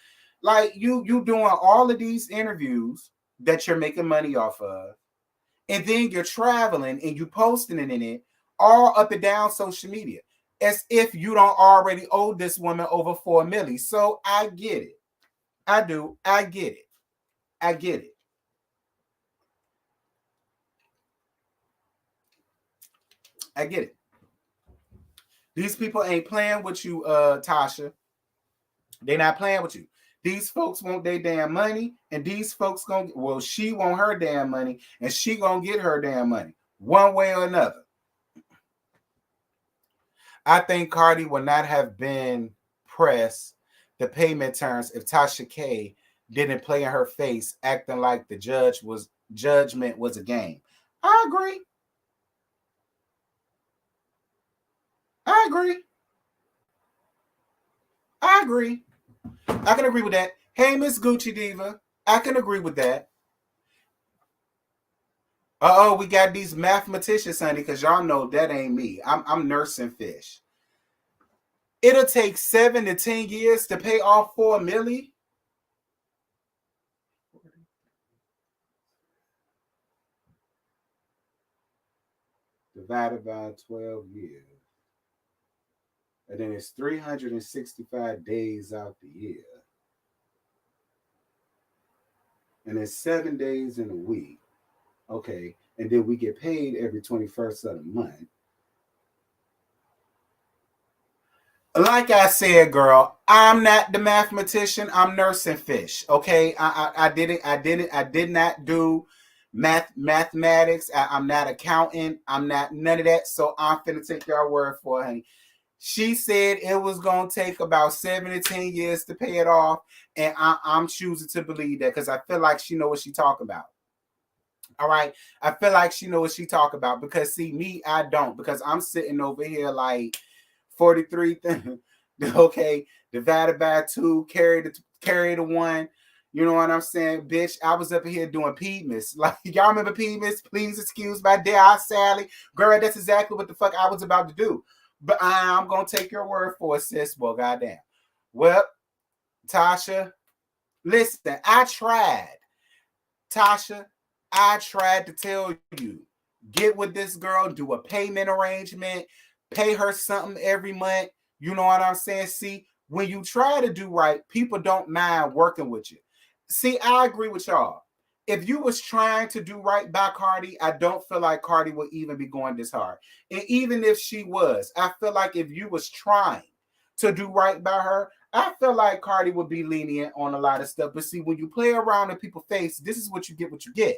like you doing all of these interviews that you're making money off of and then you're traveling and you posting it in it all up and down social media as if you don't already owe this woman over $4 million. So I get it. I do. I get it. I get it. I get it. These people ain't playing with you, Tasha. They not playing with you. These folks want their damn money, and these folks she want her damn money, and she gonna get her damn money one way or another. I think Cardi would not have been pressed the payment terms if Tasha K didn't play in her face, acting like the judgment was a game. I agree. I can agree with that. Hey, Miss Gucci Diva. I can agree with that. We got these mathematicians, honey, because y'all know that ain't me. I'm nursing fish. It'll take 7 to 10 years to pay off $4 million. Divided by 12 years. And then it's 365 days out the year. And it's 7 days in a week. Okay. And then we get paid every 21st of the month. Like I said, girl, I'm not the mathematician. I'm nursing fish. Okay. I did not do mathematics. I'm not accountant. I'm not none of that. So I'm finna take your word for it, honey. She said it was going to take about 7 to 10 years to pay it off. And I'm choosing to believe that because I feel like she know what she talk about. All right. I feel like she know what she talk about because see me, I don't because I'm sitting over here like 43. Okay. Divided by 2, carry the 1. You know what I'm saying? Bitch, I was up here doing PMIS. Like, y'all remember PMIS? Please excuse my dear Sally. Girl, that's exactly what the fuck I was about to do. But I'm going to take your word for it, sis. Well, goddamn. Well, Tasha, listen, I tried. Tasha, I tried to tell you, get with this girl, do a payment arrangement, pay her something every month. You know what I'm saying? See, when you try to do right, people don't mind working with you. See, I agree with y'all. If you was trying to do right by Cardi, I don't feel like Cardi would even be going this hard. And even if she was, I feel like if you was trying to do right by her, I feel like Cardi would be lenient on a lot of stuff. But see, when you play around in people's face, this is what you get.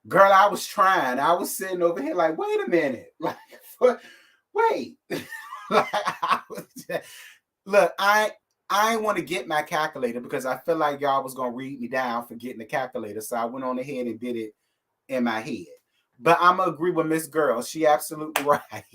Girl, I was trying. I was sitting over here like, wait a minute. Like, wait. Like, look, I ain't want to get my calculator because I feel like y'all was going to read me down for getting the calculator. So I went on ahead and did it in my head. But I'm going to agree with Miss Girl. She absolutely right.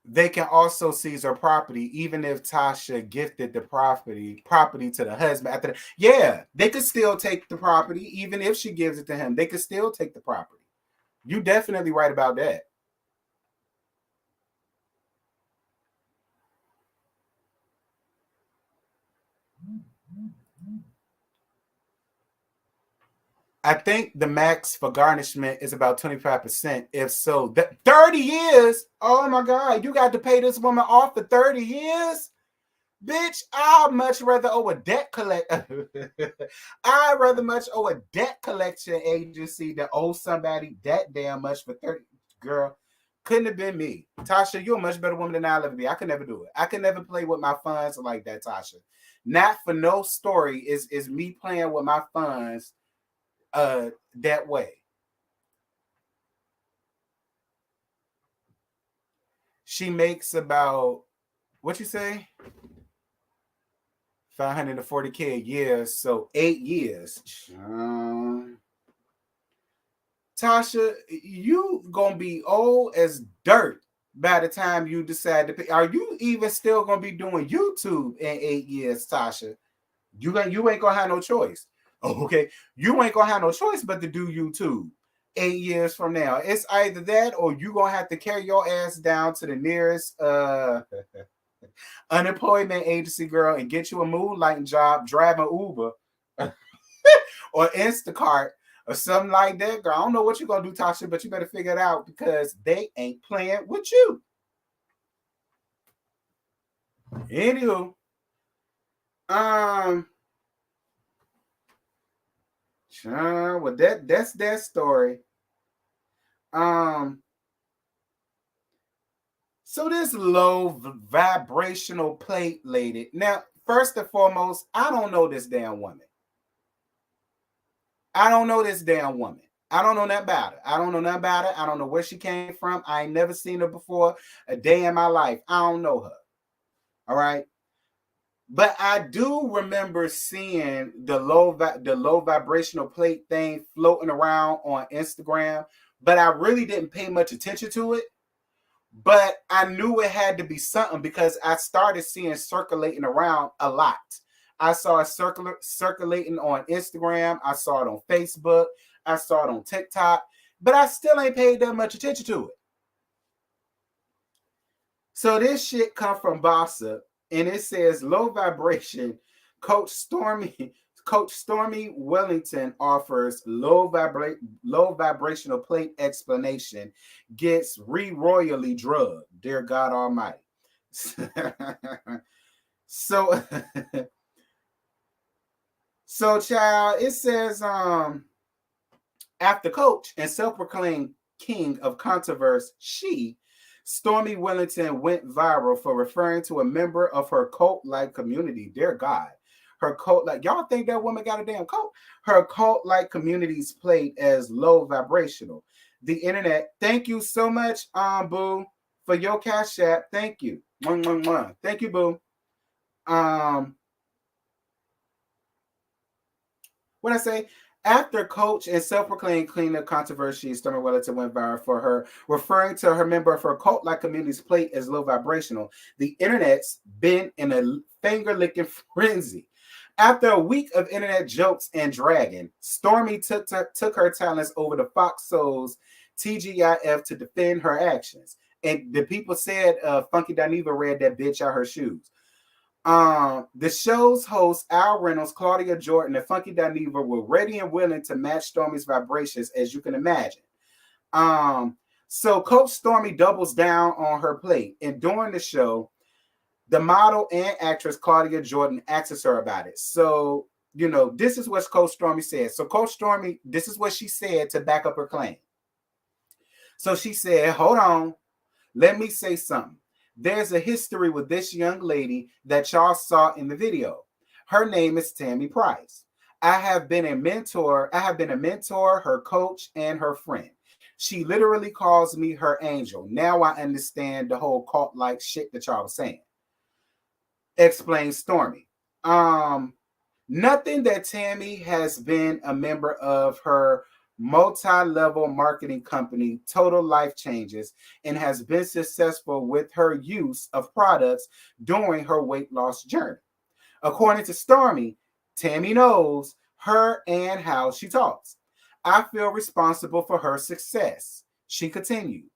They can also seize her property, even if Tasha gifted the property to the husband. Yeah, they could still take the property, even if she gives it to him. They could still take the property. You definitely right about that. I think the max for garnishment is about 25%. If so, 30 years. Oh my God, you got to pay this woman off for 30 years? Bitch, I'd much rather owe a debt collect. I'd rather much owe a debt collection agency than owe somebody that damn much for 30. Girl, couldn't have been me. Tasha, you're a much better woman than I'll ever be. I could never do it. I could never play with my funds like that, Tasha. Not for no story is me playing with my funds that way. She makes about, what you say? 540K a year, so 8 years. Tasha, you gonna be old as dirt by the time you decide to pay. Are you even still gonna be doing YouTube in 8 years, Tasha? You ain't gonna have no choice. Oh, okay, you ain't gonna have no choice but to do YouTube 8 years from now. It's either that or you gonna have to carry your ass down to the nearest unemployment agency, girl, and get you a moonlighting job driving Uber or Instacart or something like that, girl. I don't know what you're gonna do, Tasha, but you better figure it out because they ain't playing with you. Anywho, well, that's that story. So this low vibrational plate lady. Now, first and foremost, I don't know this damn woman. I don't know this damn woman. I don't know nothing about her. I don't know nothing about her. I don't know where she came from. I ain't never seen her before a day in my life. I don't know her. All right. But I do remember seeing the low vibrational plate thing floating around on Instagram, but I really didn't pay much attention to it. But I knew it had to be something because I started seeing circulating around a lot. I saw it circulating on Instagram. I saw it on Facebook. I saw it on TikTok. But I still ain't paid that much attention to it. So this shit come from Bossa, and it says low vibration. Coach Stormy Wellington offers low vibrational plate explanation. Gets royally drugged. Dear God Almighty. So, child, it says after Coach and self-proclaimed king of controversy, Stormy Wellington went viral for referring to a member of her cult-like community. Dear God. Her cult-like, y'all think that woman got a damn cult? Her cult-like community's plate as low vibrational. The internet, thank you so much, boo, for your Cash App. Thank you. Thank you, boo. What I say? After Coach and self-proclaimed queen of controversy, Stormy Wellington went viral for her referring to her member of her cult-like community's plate as low vibrational. The internet's been in a finger-licking frenzy. After a week of internet jokes and dragging, Stormy took her talents over to Fox Soul's TGIF to defend her actions. And the people said Funky Dineva read that bitch out her shoes. The show's hosts, Al Reynolds, Claudia Jordan, and Funky Dineva were ready and willing to match Stormy's vibrations, as you can imagine. So Coach Stormy doubles down on her plate. And during the show, the model and actress Claudia Jordan asks her about it. So, this is what Coach Stormy said. So Coach Stormy, this is what she said to back up her claim. So she said, hold on, let me say something. There's a history with this young lady that y'all saw in the video. Her name is Tammy Price. I have been a mentor. I have been a mentor, her coach, and her friend. She literally calls me her angel. Now I understand the whole cult-like shit that y'all was saying. Explains Stormy. Um, Nothing that Tammy has been a member of her multi-level marketing company, Total Life Changes, and has been successful with her use of products during her weight loss journey. According to Stormy, Tammy knows her and how she talks. I feel responsible for her success. She continued.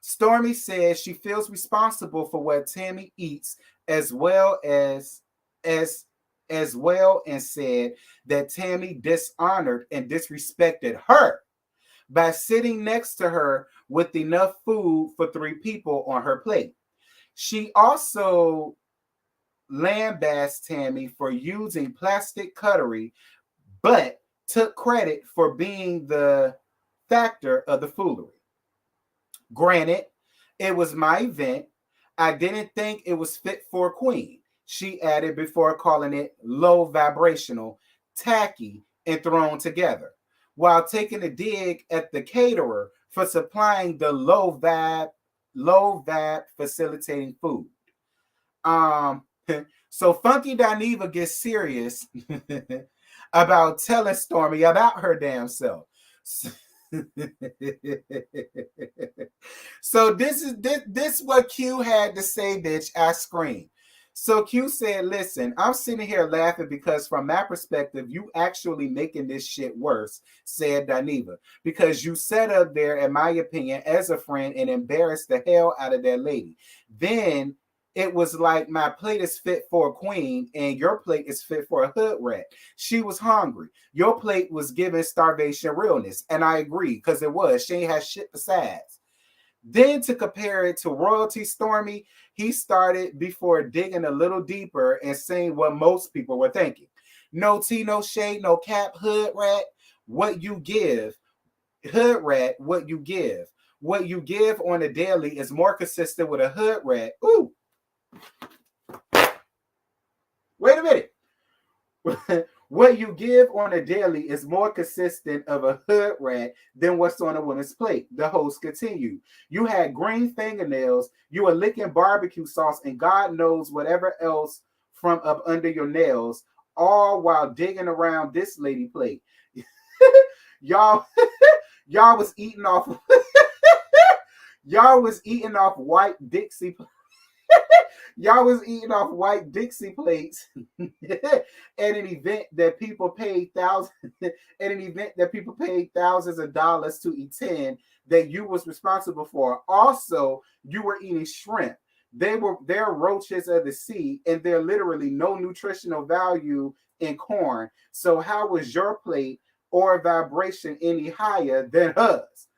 Stormy says she feels responsible for what Tammy eats as well as well and said that Tammy dishonored and disrespected her by sitting next to her with enough food for 3 people on her plate. She also lambasted Tammy for using plastic cutlery, but took credit for being the factor of the foolery. Granted, it was my event. I didn't think it was fit for a queen, she added before calling it low vibrational, tacky, and thrown together, while taking a dig at the caterer for supplying the low vibe facilitating food. Um, so Funky Dineva gets serious about telling Stormy about her damn self. So this what Q had to say, bitch. I screamed. So Q said, listen, I'm sitting here laughing because from my perspective, you actually making this shit worse, said Dineva. Because you sat up there, in my opinion, as a friend and embarrassed the hell out of that lady. Then it was like my plate is fit for a queen and your plate is fit for a hood rat. She was hungry. Your plate was given starvation realness. And I agree, because it was. She ain't had shit besides. Then to compare it to Royalty Stormy, he started before digging a little deeper and saying what most people were thinking. No tea, no shade, no cap, hood rat, what you give. Hood rat, what you give. What you give on a daily is more consistent with a hood rat. Ooh. Wait a minute. What you give on a daily is more consistent of a hood rat than what's on a woman's plate. The host continued. You had green fingernails, you were licking barbecue sauce, and God knows whatever else from up under your nails, all while digging around this lady plate. y'all, y'all was eating off. Y'all was eating off white Dixie. Y'all was eating off white Dixie plates at an event that people paid thousands of dollars to attend that you was responsible for. Also, you were eating shrimp. They're roaches of the sea, and they're literally no nutritional value in corn. So how was your plate or vibration any higher than hers?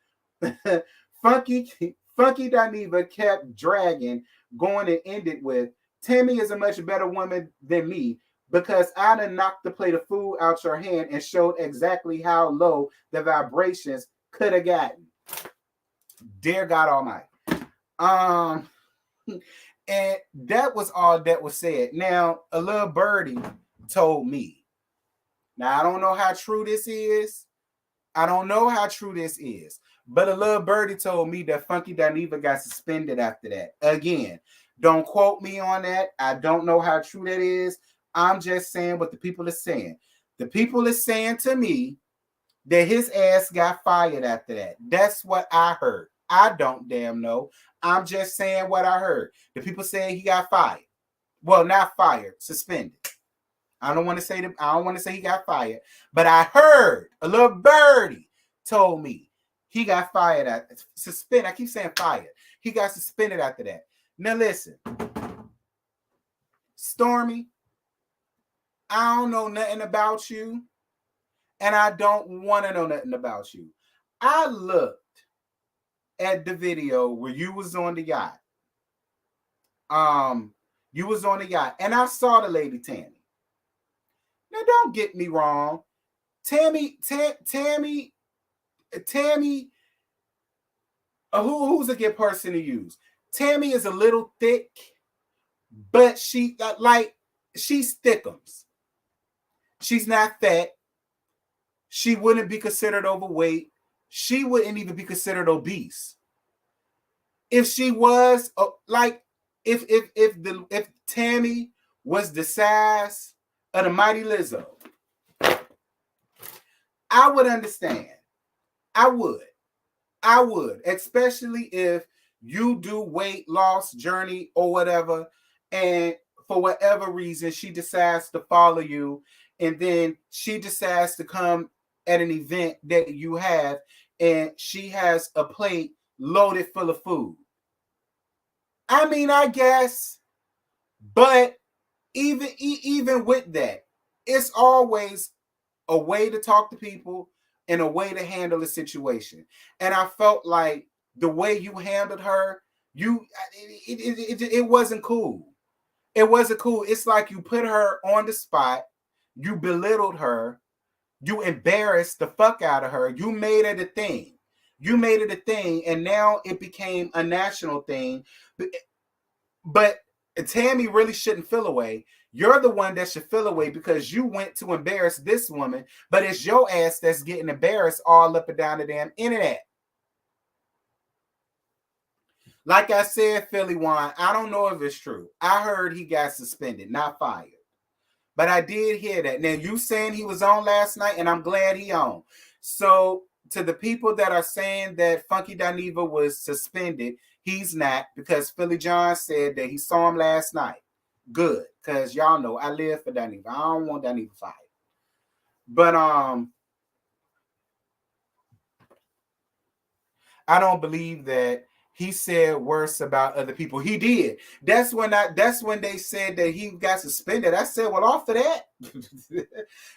Funky Dineva kept dragging, going and ended with, Tammy is a much better woman than me because I done knocked the plate of food out your hand and showed exactly how low the vibrations could have gotten. Dear God Almighty. And that was all that was said. Now, a little birdie told me. Now, I don't know how true this is. But a little birdie told me that Funky Dineva got suspended after that. Again, don't quote me on that. I don't know how true that is. I'm just saying what the people are saying. The people are saying to me that his ass got fired after that. That's what I heard. I don't damn know. I'm just saying what I heard. The people saying he got fired. Well, not fired, suspended. I don't want to say he got fired, but I heard a little birdie told me he got fired suspended. I keep saying fired. He got suspended after that. Now listen, Stormy, I don't know nothing about you, and I don't want to know nothing about you. I looked at the video where you was on the yacht. You was on the yacht, and I saw the lady Tammy. Now, don't get me wrong. Tammy, who's a good person to use? Tammy is a little thick, but she's thickums. She's not fat. She wouldn't be considered overweight. She wouldn't even be considered obese. If she was like, if Tammy was the size of the Mighty Lizzo, I would understand. I would, especially if you do weight loss journey or whatever, and for whatever reason she decides to follow you, and then she decides to come at an event that you have, and she has a plate loaded full of food. I mean, I guess, but even with that, it's always a way to talk to people and a way to handle the situation. And I felt like the way you handled her, it wasn't cool. It wasn't cool. It's like you put her on the spot, you belittled her, you embarrassed the fuck out of her, you made it a thing. You made it a thing, and now it became a national thing. But Tammy really shouldn't feel away. You're the one that should feel away because you went to embarrass this woman, but it's your ass that's getting embarrassed all up and down the damn internet. Like I said, Philly Wine, I don't know if it's true. I heard he got suspended, not fired. But I did hear that. Now, you saying he was on last night, and I'm glad he on. So, to the people that are saying that Funky Dineva was suspended, he's not, because Philly John said that he saw him last night. Good, because y'all know I live for Dineva. I don't want Dineva fired. But I don't believe that he said worse about other people. He did. That's when they said that he got suspended. I said, well, off of that.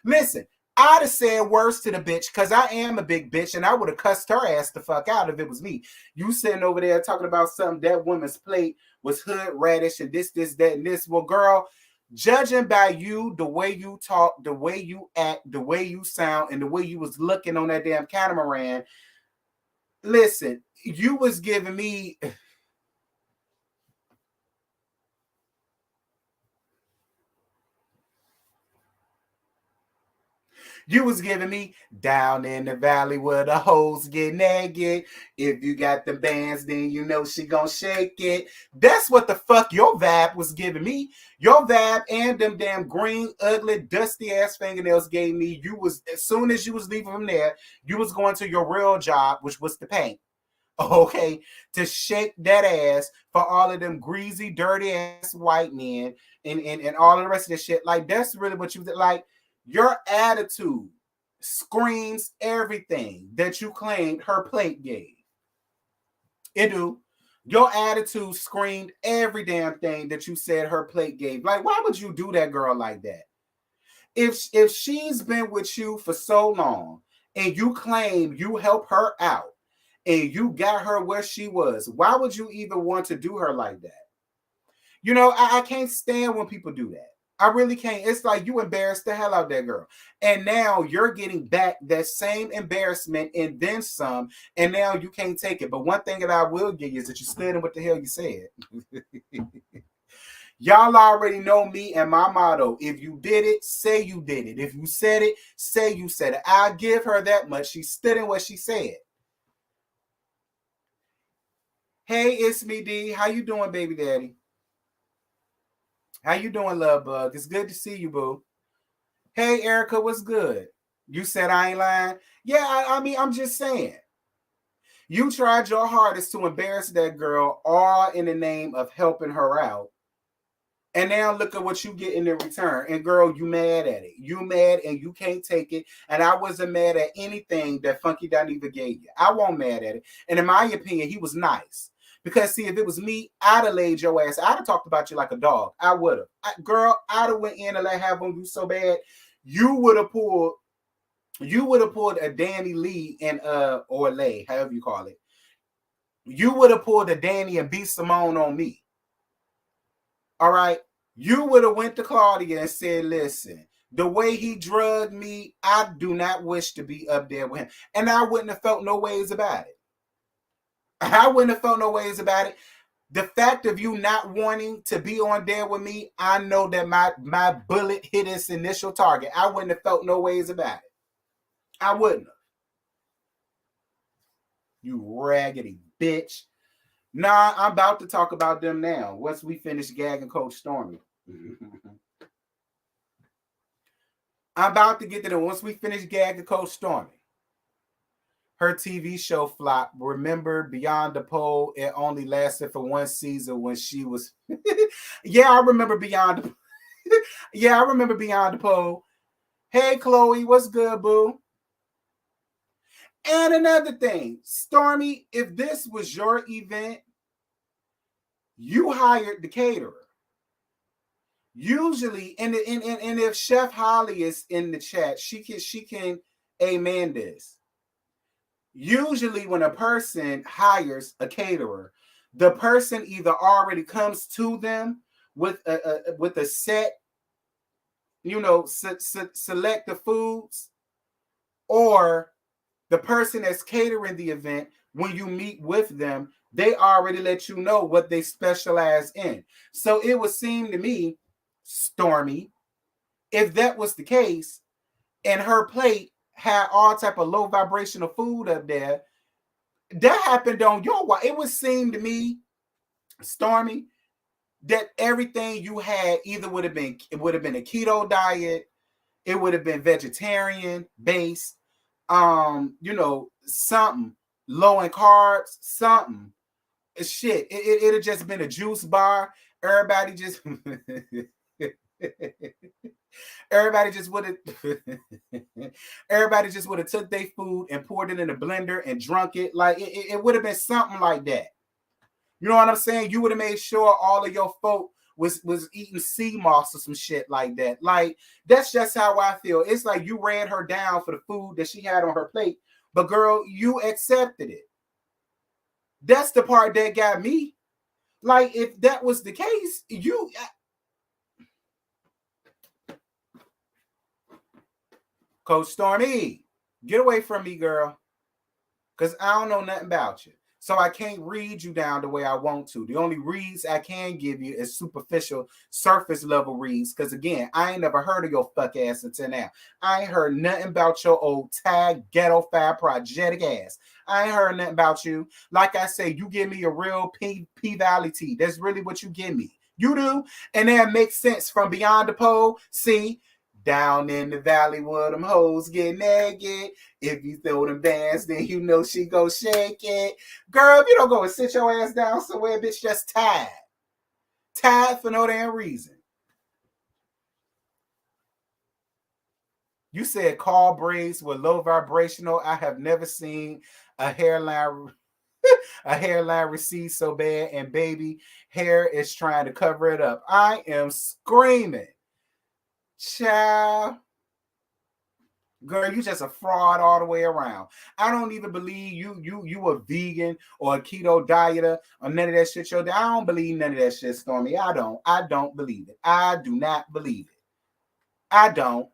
Listen, I'd have said worse to the bitch because I am a big bitch and I would have cussed her ass the fuck out if it was me. You sitting over there talking about something, that woman's plate was hood radish and this, that, and this. Well, girl, judging by you, the way you talk, the way you act, the way you sound, and the way you was looking on that damn catamaran, listen, you was giving me... You was giving me down in the valley where the hoes get naked. If you got the bands, then you know she gonna shake it. That's what the fuck your vibe was giving me. Your vibe and them damn green, ugly, dusty ass fingernails gave me. You was, as soon as you was leaving from there, you was going to your real job, which was to paint. Okay, to shake that ass for all of them greasy, dirty ass white men and all of the rest of this shit. Like, that's really what you like. Your attitude screams everything that you claimed her plate gave. It do. Your attitude screamed every damn thing that you said her plate gave. Like, why would you do that girl like that? If she's been with you for so long and you claim you help her out and you got her where she was, why would you even want to do her like that? You know, I can't stand when people do that. I really can't. It's like you embarrassed the hell out of that girl. And now you're getting back that same embarrassment and then some, and now you can't take it. But one thing that I will give you is that you stood in what the hell you said. Y'all already know me and my motto. If you did it, say you did it. If you said it, say you said it. I give her that much. She stood in what she said. Hey, it's me, D. How you doing, baby daddy? How you doing, love bug? It's good to see you, boo. Hey, Erica, what's good? You said I ain't lying? Yeah, I mean, I'm just saying. You tried your hardest to embarrass that girl, all in the name of helping her out. And now look at what you get in return. And girl, you mad at it. You mad and you can't take it. And I wasn't mad at anything that Funky Dineva gave you. I wasn't mad at it. And in my opinion, he was nice. Because, see, if it was me, I'd have laid your ass. I'd have talked about you like a dog. I would have. Girl, I'd have went in and let have on you so bad. You would have pulled a Danny Lee and or Lay, however you call it. You would have pulled a Danny and B. Simone on me. All right? You would have went to Claudia and said, listen, the way he drugged me, I do not wish to be up there with him. And I wouldn't have felt no ways about it. I wouldn't have felt no ways about it. The fact of you not wanting to be on there with me, I know that my bullet hit its initial target. I wouldn't have felt no ways about it. I wouldn't have. You raggedy bitch. Nah, I'm about to talk about them now. Once we finish gagging Coach Stormy. I'm about to get to them. Once we finish gagging Coach Stormy. Her TV show flop. Remember Beyond the Pole? It only lasted for one season when she was. Yeah, I remember Beyond the. Yeah, I remember Beyond the Pole. Hey, Chloe, what's good, boo? And another thing, Stormy, if this was your event, you hired the caterer. Usually, and if Chef Holly is in the chat, she can amen this. Usually, when a person hires a caterer, the person either already comes to them with a set, select the foods, or the person that's catering the event, when you meet with them, they already let you know what they specialize in. So it would seem to me, Stormy, if that was the case, and her plate had all type of low vibrational food up there, that happened on your watch. It would seem to me, Stormy, that everything you had either would have been a keto diet, it would have been vegetarian based, something low in carbs, something. Shit, it'd have just been a juice bar. Everybody just everybody just would have took their food and poured it in a blender and drunk it. Like it would have been something like that. You know what I'm saying? You would have made sure all of your folk was eating sea moss or some shit like that. Like, that's just how I feel. It's like you ran her down for the food that she had on her plate, but girl, you accepted it. That's the part that got me. Like, if that was the case, Coach Stormy, get away from me, girl, because I don't know nothing about you. So I can't read you down the way I want to. The only reads I can give you is superficial, surface level reads. Because again, I ain't never heard of your fuck ass until now. I ain't heard nothing about your old tag ghetto fab projectic ass. I ain't heard nothing about you. Like I say, you give me a real P-Valley tea. That's really what you give me. You do. And that makes sense from Beyond the Pole. See, down in the valley where them hoes get naked. If you throw them bands, then you know she go shake it. Girl, if you don't go and sit your ass down somewhere, bitch, just tired. Tired for no damn reason. You said call braids were low vibrational. I have never seen a hairline recede so bad, and baby hair is trying to cover it up. I am screaming. Child. Girl, you just a fraud all the way around. I don't even believe you a vegan or a keto dieter or none of that shit. I don't believe none of that shit, Stormy. I don't believe it. I do not believe it. I don't.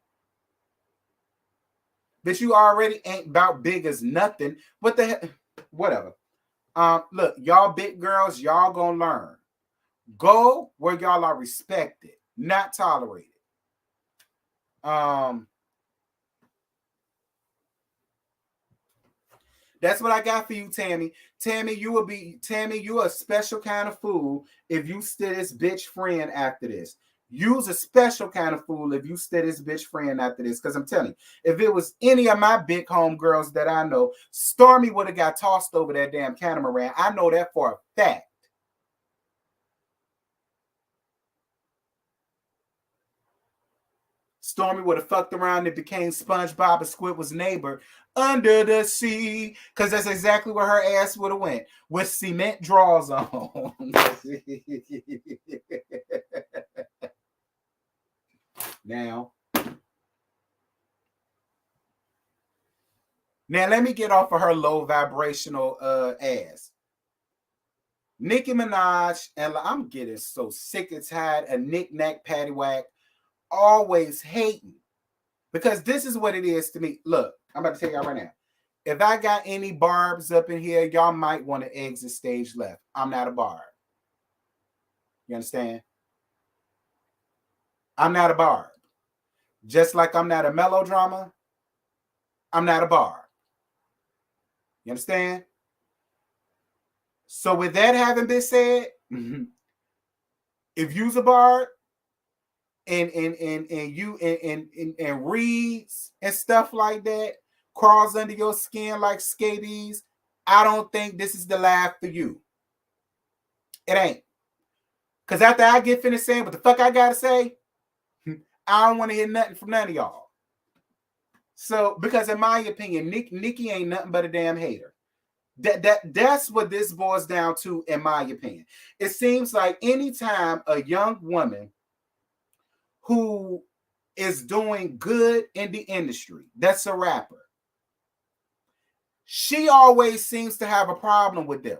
But you already ain't about big as nothing. What the hell? Whatever. Look, y'all big girls, y'all gonna learn. Go where y'all are respected, not tolerated. That's what I got for you, Tammy. Tammy, you a special kind of fool if you steal this bitch friend after this. You's a special kind of fool if you steal this bitch friend after this. Because I'm telling you, if it was any of my big home girls that I know, Stormy would have got tossed over that damn catamaran. I know that for a fact. Stormy would have fucked around and became SpongeBob and Squidward's neighbor under the sea, because that's exactly where her ass would have went, with cement drawers on. Now let me get off of her low vibrational ass. Nicki Minaj, and I'm getting so sick and tired of knick-knack paddywhack always hating. Because this is what it is to me. Look, I'm about to tell y'all right now. If I got any barbs up in here, y'all might want to exit stage left. I'm not a barb. You understand? I'm not a barb. Just like I'm not a melodrama, I'm not a barb. You understand? So with that having been said, if you's a barb and you and reads and stuff like that crawls under your skin like scabies, I don't think this is the life for you. It ain't. Because after I get finished saying what the fuck I gotta say, I don't want to hear nothing from none of y'all. So, because in my opinion, Nikki ain't nothing but a damn hater. That's what this boils down to, in my opinion. It seems like anytime a young woman who is doing good in the industry, that's a rapper, she always seems to have a problem with them.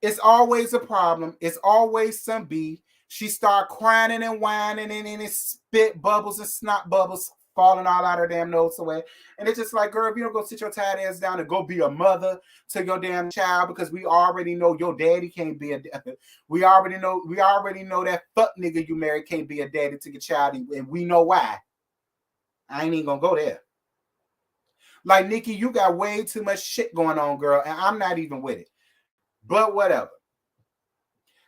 It's always a problem. It's always some beef. She start crying and whining and it spit bubbles and snot bubbles falling all out her damn nose away. And it's just like, girl, if you don't go sit your tired ass down and go be a mother to your damn child, because we already know your daddy can't be a we already know that fuck nigga you married can't be a daddy to your child, and we know why. I ain't even gonna go there. Like, Nikki, you got way too much shit going on, girl, and I'm not even with it. But whatever.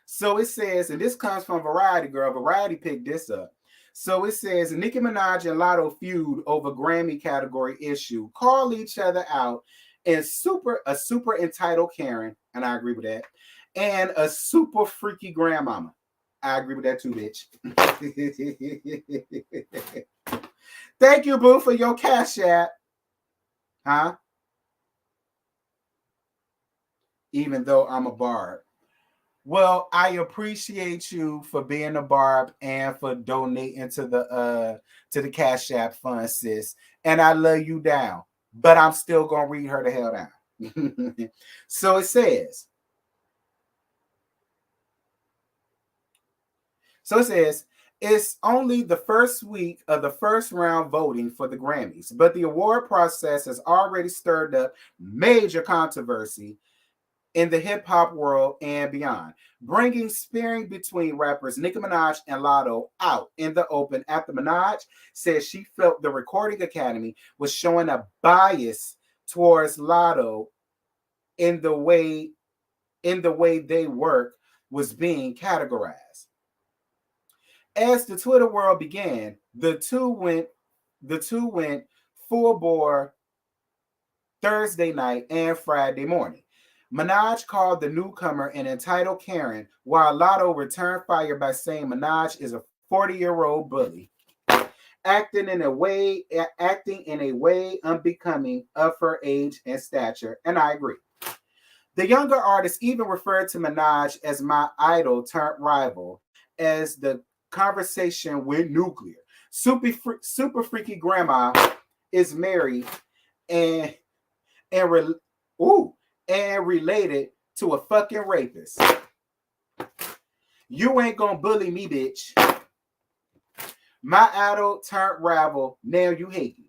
So it says, and this comes from Variety, girl. Variety picked this up. So it says, Nicki Minaj and Lotto feud over Grammy category issue, call each other out, and a super entitled Karen, and I agree with that, and a super freaky grandmama. I agree with that too, bitch. Thank you, boo, for your cash app. Huh? Even though I'm a barb. Well, I appreciate you for being a barb and for donating to the Cash App fund, sis. And I love you down, but I'm still gonna read her the hell down. So it says. It's only the first week of the first round voting for the Grammys, but the award process has already stirred up major controversy in the hip-hop world and beyond, bringing sparring between rappers Nicki Minaj and Lotto out in the open after Minaj said she felt the Recording Academy was showing a bias towards Lotto in the way they work was being categorized. As the Twitter world began, the two went full bore Thursday night and Friday morning. Minaj called the newcomer an entitled Karen, while Lotto returned fire by saying Minaj is a 40-year-old bully, acting in a way unbecoming of her age and stature, and I agree. The younger artist even referred to Minaj as my idol turned rival, as the conversation went nuclear. Super freaky grandma is married and related to a fucking rapist. You ain't gonna bully me, bitch. My idol turned rival, now you hate me.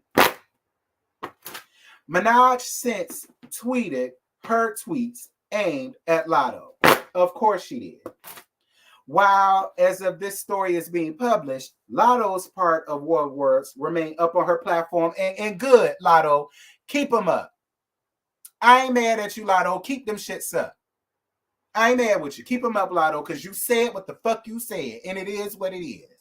Minaj since tweeted her tweets aimed at Lotto. Of course she did. While, as of this story is being published, Lotto's part of World Words remain up on her platform, and good, Lotto, keep them up. I ain't mad at you, Lotto. Keep them shits up. I ain't mad with you. Keep them up, Lotto, because you said what the fuck you said, and it is what it is.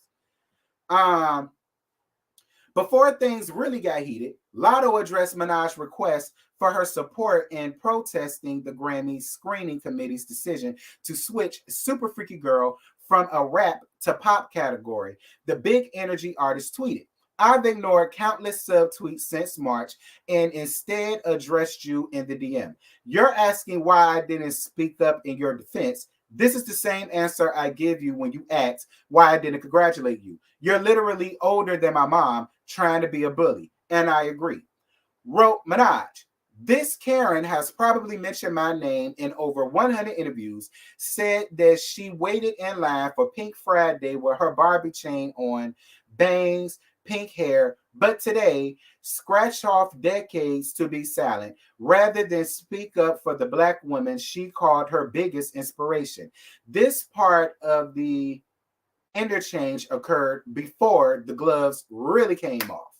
Before things really got heated, Lotto addressed Minaj's request for her support in protesting the Grammy Screening Committee's decision to switch Super Freaky Girl from a rap to pop category. The big energy artist tweeted, I've ignored countless subtweets since March and instead addressed you in the DM. You're asking why I didn't speak up in your defense. This is the same answer I give you when you ask why I didn't congratulate you. You're literally older than my mom trying to be a bully. And I agree. Wrote Minaj. This Karen has probably mentioned my name in over 100 interviews, said that she waited in line for Pink Friday with her Barbie chain on, bangs, pink hair, but today scratched off decades to be silent rather than speak up for the Black woman she called her biggest inspiration. This part of the interchange occurred before the gloves really came off.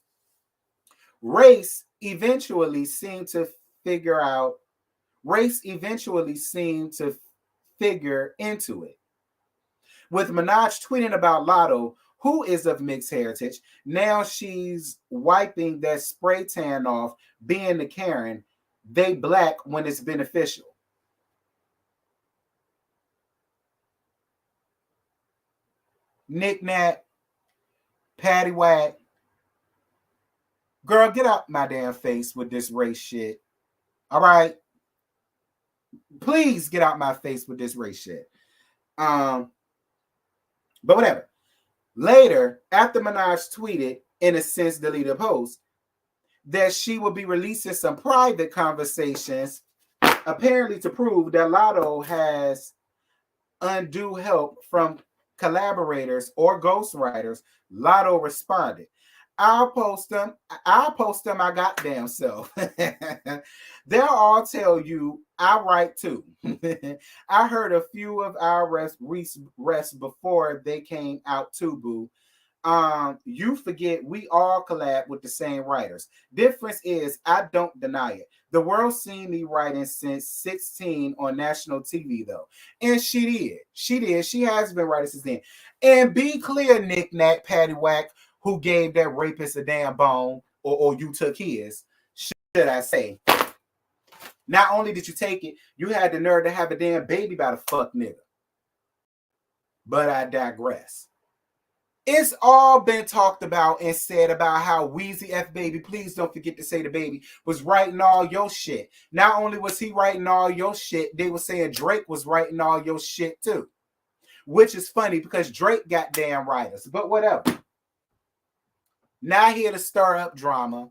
Race eventually seemed to figure out, race eventually seemed to figure into it. With Minaj tweeting about Lotto, who is of mixed heritage, now she's wiping that spray tan off, being the Karen, they black when it's beneficial. Knick knack, patty whack. Girl, get out my damn face with this race shit. All right? Please get out my face with this race shit. But whatever. Later, after Minaj tweeted, in a sense, deleted a post, that she will be releasing some private conversations, apparently to prove that Lotto has undue help from collaborators or ghostwriters. Lotto responded, I'll post them my goddamn self. They'll all tell you I write too. I heard a few of our rests before they came out too, boo. You forget we all collab with the same writers. Difference is I don't deny it. The world's seen me writing since 16 on national TV though. And she did. She has been writing since then. And be clear, Nick Nack Patty Whack, who gave that rapist a damn bone, or you took his, should I say. Not only did you take it, you had the nerve to have a damn baby by the fuck nigga. But I digress. It's all been talked about and said about how Weezy F Baby, please don't forget to say the baby, was writing all your shit. Not only was he writing all your shit, they were saying Drake was writing all your shit too. Which is funny because Drake got damn writers. But whatever. Not here to stir up drama.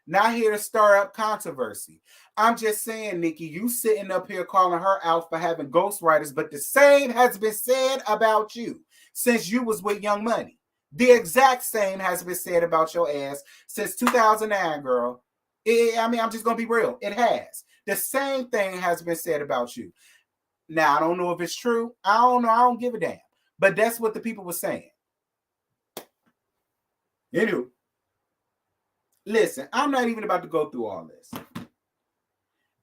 Not here to stir up controversy. I'm just saying, Nikki, you sitting up here calling her out for having ghostwriters, but the same has been said about you since you was with Young Money. The exact same has been said about your ass since 2009, girl. I'm just going to be real. It has. The same thing has been said about you. Now, I don't know if it's true. I don't know. I don't give a damn. But that's what the people were saying. Anyway, listen, I'm not even about to go through all this.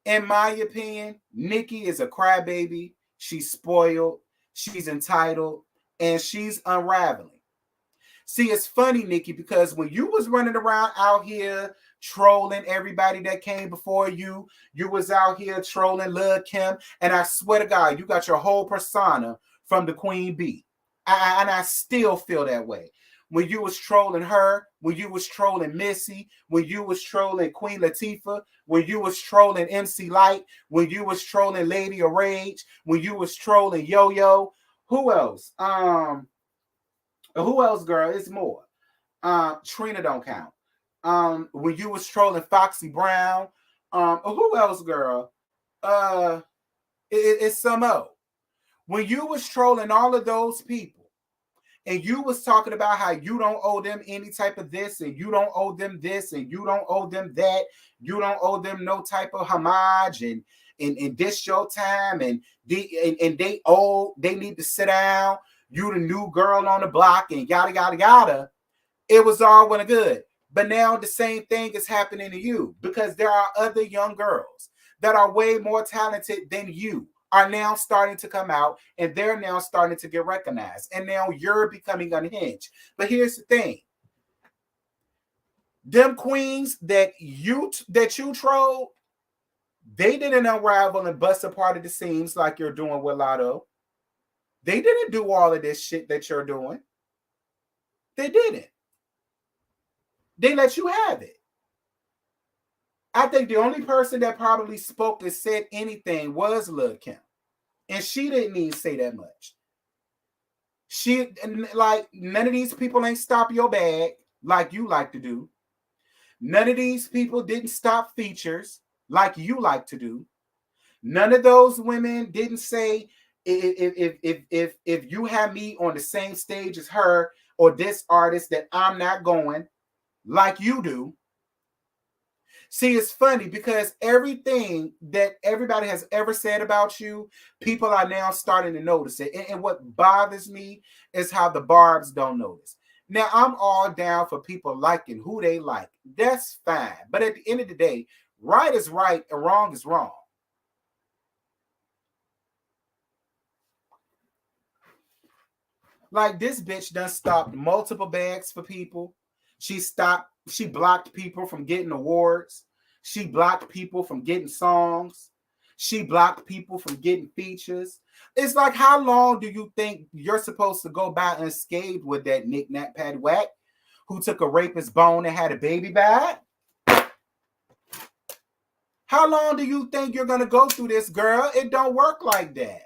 In my opinion, Nikki is a crybaby. She's spoiled. She's entitled. And she's unraveling. See, it's funny, Nikki, because when you was running around out here trolling everybody that came before you, you was out here trolling Lil' Kim, and I swear to God, you got your whole persona from the Queen Bee. And I still feel that way. When you was trolling her, when you was trolling Missy, when you was trolling Queen Latifah, when you was trolling MC Light, when you was trolling Lady of Rage, when you was trolling Yo-Yo, who else? Who else, girl? It's more. Trina don't count. When you was trolling Foxy Brown, who else, girl? It's some O. When you was trolling all of those people, and you was talking about how you don't owe them any type of this, and you don't owe them this, and you don't owe them that, you don't owe them no type of homage, and this your time, and they need to sit down. You the new girl on the block, and yada yada yada. It was all well and good. But now the same thing is happening to you because there are other young girls that are way more talented than you are now starting to come out, and they're now starting to get recognized. And now you're becoming unhinged. But here's the thing. Them queens that you trolled, they didn't unravel and bust apart of the seams like you're doing with Lotto. They didn't do all of this shit that you're doing. They didn't. They let you have it. I think the only person that probably spoke and said anything was Lil' Kim. And she didn't even say that much. None of these people ain't stop your bag like you like to do. None of these people didn't stop features like you like to do. None of those women didn't say, if you have me on the same stage as her or this artist that I'm not going like you do. See, it's funny because everything that everybody has ever said about you, people are now starting to notice it. And what bothers me is how the Barbs don't notice. Now, I'm all down for people liking who they like. That's fine. But at the end of the day, right is right and wrong is wrong. Like, this bitch done stopped multiple bags for people. She blocked people from getting awards. She blocked people from getting songs. She blocked people from getting features. It's like, how long do you think you're supposed to go by unscathed with that knick-knack paddywhack who took a rapist's bone and had a baby by it? How long do you think you're going to go through this, girl? It don't work like that.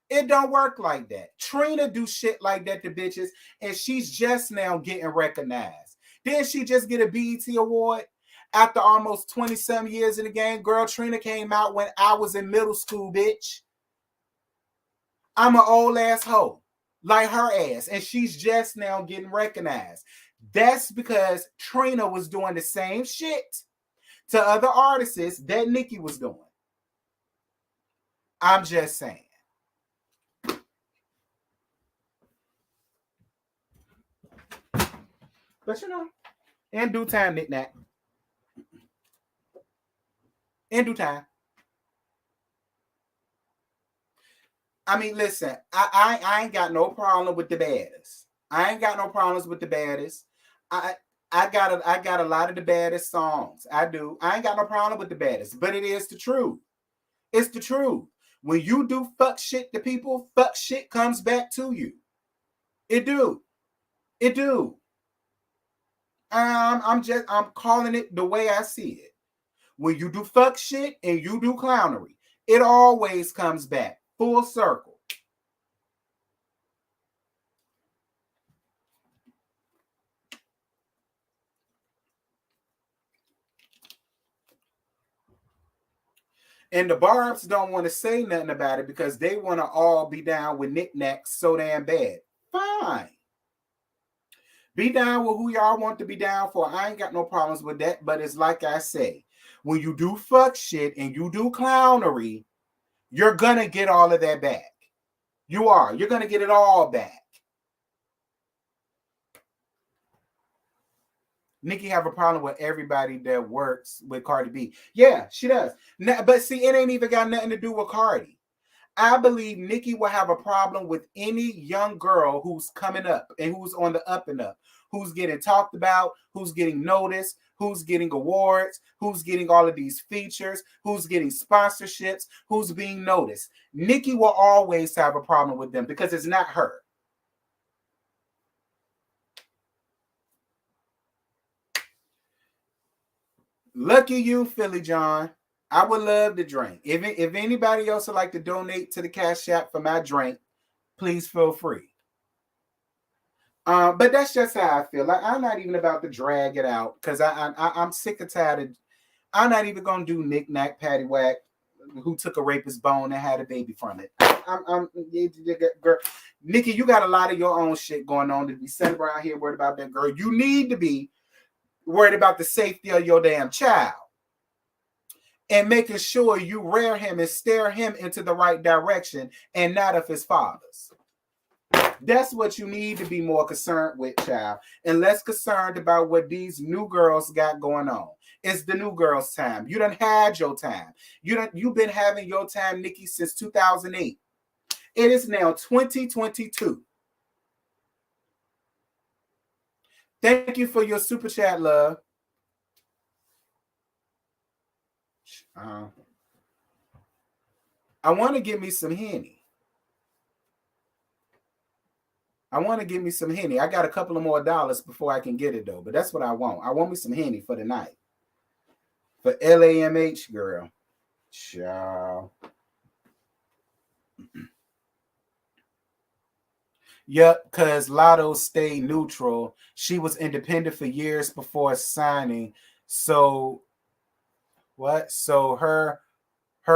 It don't work like that. Trina do shit like that to bitches, and she's just now getting recognized. Didn't she just get a BET award after almost 20-some years in the game? Girl, Trina came out when I was in middle school, bitch. I'm an old ass hoe, like her ass, and she's just now getting recognized. That's because Trina was doing the same shit to other artists that Nicki was doing. I'm just saying. But you know, in due time, knick-knack. In due time. I mean, listen, I ain't got no problem with the baddest. I ain't got no problems with the baddest. I got a lot of the baddest songs. I do. I ain't got no problem with the baddest, but it is the truth. It's the truth. When you do fuck shit to people, fuck shit comes back to you. It do. It do. I'm calling it the way I see it. When you do fuck shit and you do clownery, it always comes back full circle. And the Barbs don't want to say nothing about it because they want to all be down with knickknacks so damn bad. Fine. Be down with who y'all want to be down for. I ain't got no problems with that. But it's like I say, when you do fuck shit and you do clownery, you're going to get all of that back. You are. You're going to get it all back. Nicki have a problem with everybody that works with Cardi B. Yeah, she does. Now, but see, it ain't even got nothing to do with Cardi. I believe Nicki will have a problem with any young girl who's coming up and who's on the up and up, who's getting talked about, who's getting noticed, who's getting awards, who's getting all of these features, who's getting sponsorships, who's being noticed. Nicki will always have a problem with them because it's not her. Lucky you, Philly John. I would love to drink. If anybody else would like to donate to the Cash App for my drink, please feel free. But that's just how I feel. Like, I'm not even about to drag it out because I'm sick and tired of. I'm not even gonna do knick-knack paddywhack, who took a rapist's bone and had a baby from it. Girl, Nicki, you got a lot of your own shit going on to be sitting around here worried about that girl. You need to be worried about the safety of your damn child. And making sure you rear him and steer him into the right direction and not of his father's. That's what you need to be more concerned with, child, and less concerned about what these new girls got going on. It's the new girls' time. You done had your time. You've been having your time, Nicki, since 2008. It is now 2022. Thank you for your super chat, love. I want to get me some Henny. I got a couple of more dollars before I can get it, though. But that's what I want. I want me some Henny for the night. For LAMH, girl. Ciao. Yep, because Lotto stayed neutral. She was independent for years before signing. So, what? So her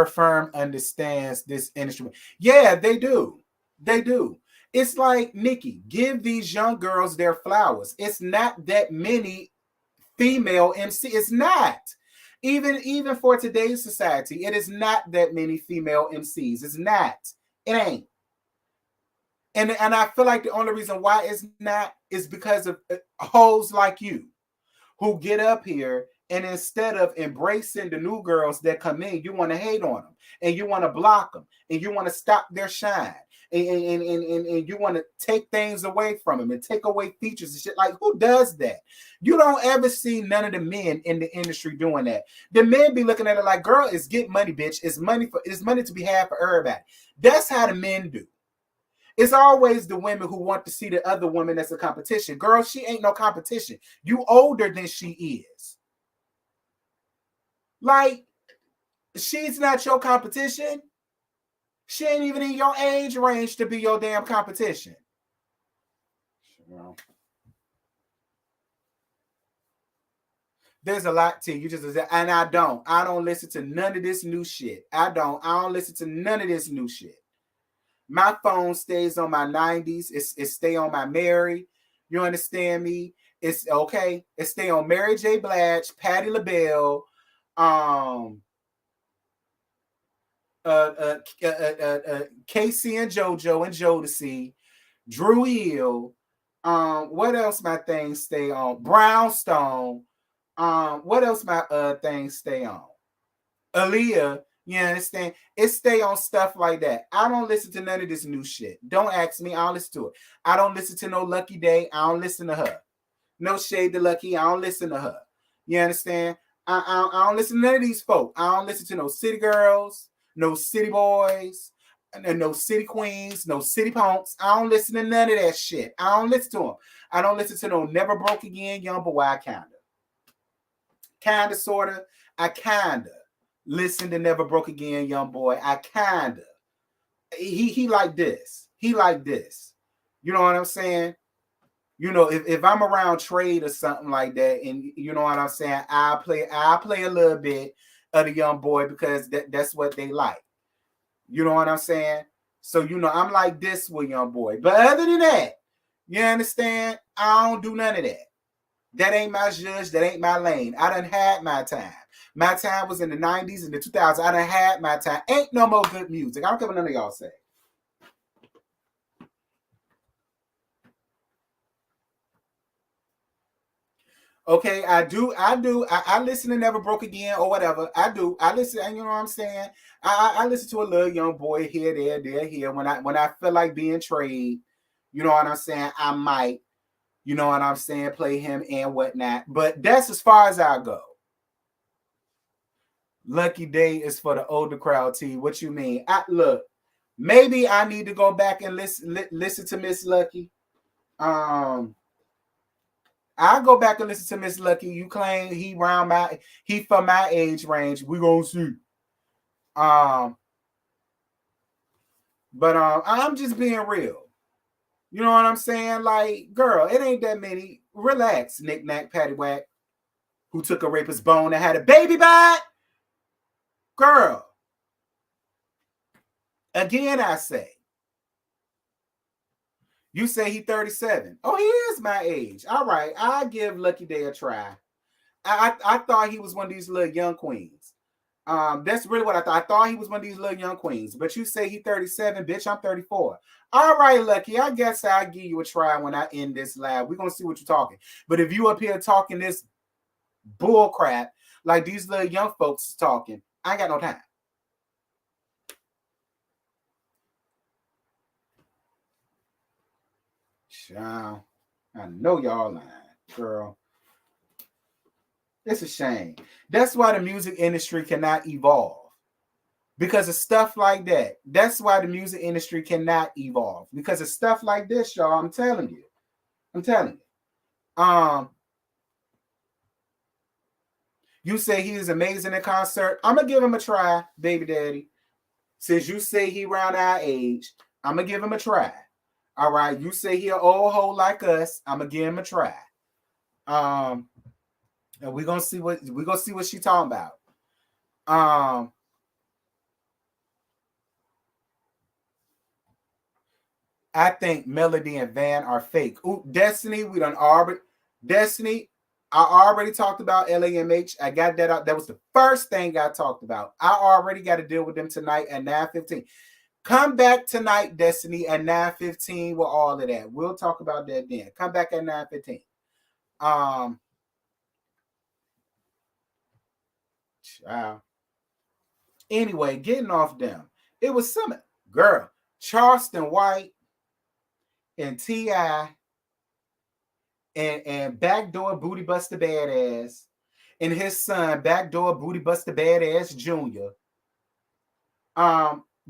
firm understands this industry. Yeah, they do. They do. It's like, Nicki, give these young girls their flowers. It's not that many female MC. It's not. Even for today's society, it is not that many female MCs. It's not. It ain't. And I feel like the only reason why it's not is because of hoes like you who get up here and instead of embracing the new girls that come in, you want to hate on them and you want to block them and you want to stop their shine and you want to take things away from them and take away features and shit. Like, who does that? You don't ever see none of the men in the industry doing that. The men be looking at it like, girl, it's get money, bitch. It's money to be had for everybody. That's how the men do. It's always the women who want to see the other woman as a competition. Girl, she ain't no competition. You older than she is. Like, she's not your competition. She ain't even in your age range to be your damn competition. Well, there's a lot to you. And I don't listen to none of this new shit. I don't listen to none of this new shit. My phone stays on my 90s. It stay on my Mary. You understand me? It's okay. It stay on Mary J. Blige, Patti LaBelle, Casey and JoJo and Jodeci, Drew Hill. What else my things stay on? Brownstone. What else my things stay on? Aaliyah. You understand? It stay on stuff like that. I don't listen to none of this new shit. Don't ask me. I don't listen to it. I don't listen to no Lucky Day. I don't listen to her. No shade to Lucky. I don't listen to her. You understand? I don't listen to none of these folk. I don't listen to no city girls, no city boys, no city queens, no city punks. I don't listen to none of that shit. I don't listen to them. I don't listen to no Never Broke Again, Young Boy. I kinda, sorta. I kinda listen to Never Broke Again, Young Boy. I kinda. He like this. He like this. You know what I'm saying? You know, if I'm around trade or something like that, and you know what I'm saying, I'll play a little bit of the Young Boy because that's what they like. You know what I'm saying? So, you know, I'm like this with Young Boy. But other than that, you understand? I don't do none of that. That ain't my judge. That ain't my lane. I done had my time. My time was in the 90s and the 2000s. I done had my time. Ain't no more good music. I don't care what none of y'all say. Okay, I do. I listen to Never Broke Again or whatever. I do. I listen, and you know what I'm saying? I listen to a little Young Boy here, there, here. When I feel like being trade, you know what I'm saying? I might, you know what I'm saying, play him and whatnot. But that's as far as I go. Lucky Day is for the older crowd, T. What you mean? Look, maybe I need to go back and listen to Miss Lucky. I'll go back and listen to Miss Lucky. You claim he from my age range. We gonna see. But I'm just being real. You know what I'm saying? Like, girl, it ain't that many. Relax, knick-knack, paddywhack, who took a rapist's bone and had a baby by it. Girl. Again, I say. You say he 37. Oh, he is my age. All right, I'll give Lucky Day a try. I thought he was one of these little young queens. That's really what I thought. I thought he was one of these little young queens. But you say he 37, bitch, I'm 34. All right, Lucky, I guess I'll give you a try when I end this live. We're going to see what you're talking. But if you up here talking this bull crap like these little young folks talking, I ain't got no time. Child, I know y'all lying, girl. It's a shame. That's why the music industry cannot evolve. Because of stuff like that. That's why the music industry cannot evolve. Because of stuff like this, y'all. I'm telling you. You say he is amazing in concert. I'm going to give him a try, baby daddy. Since you say he around our age, I'm going to give him a try. All right. You say he an old hoe like us. I'm going to give him a try. And we're going to see what she talking about. I think Melody and Van are fake. Ooh, Destiny, Destiny, I already talked about LAMH. I got that out. That was the first thing I talked about. I already got to deal with them tonight at 9:15. Come back tonight, Destiny, at 9:15 with all of that. We'll talk about that then. Come back at 9:15. Anyway, getting off them. It was some girl, Charleston White and T.I. and Backdoor Booty Buster Badass and his son, Backdoor Booty Buster Badass Jr.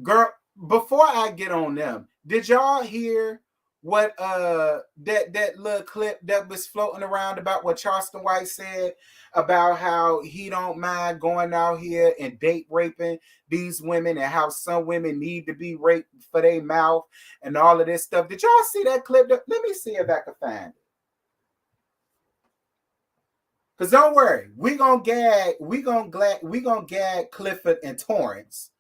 Girl, before I get on them, did y'all hear what that little clip that was floating around about what Charleston White said about how he don't mind going out here and date raping these women and how some women need to be raped for their mouth and all of this stuff? Did y'all see that clip? Let me see if I can find it. Cause don't worry, we gonna gag Clifford and Torrance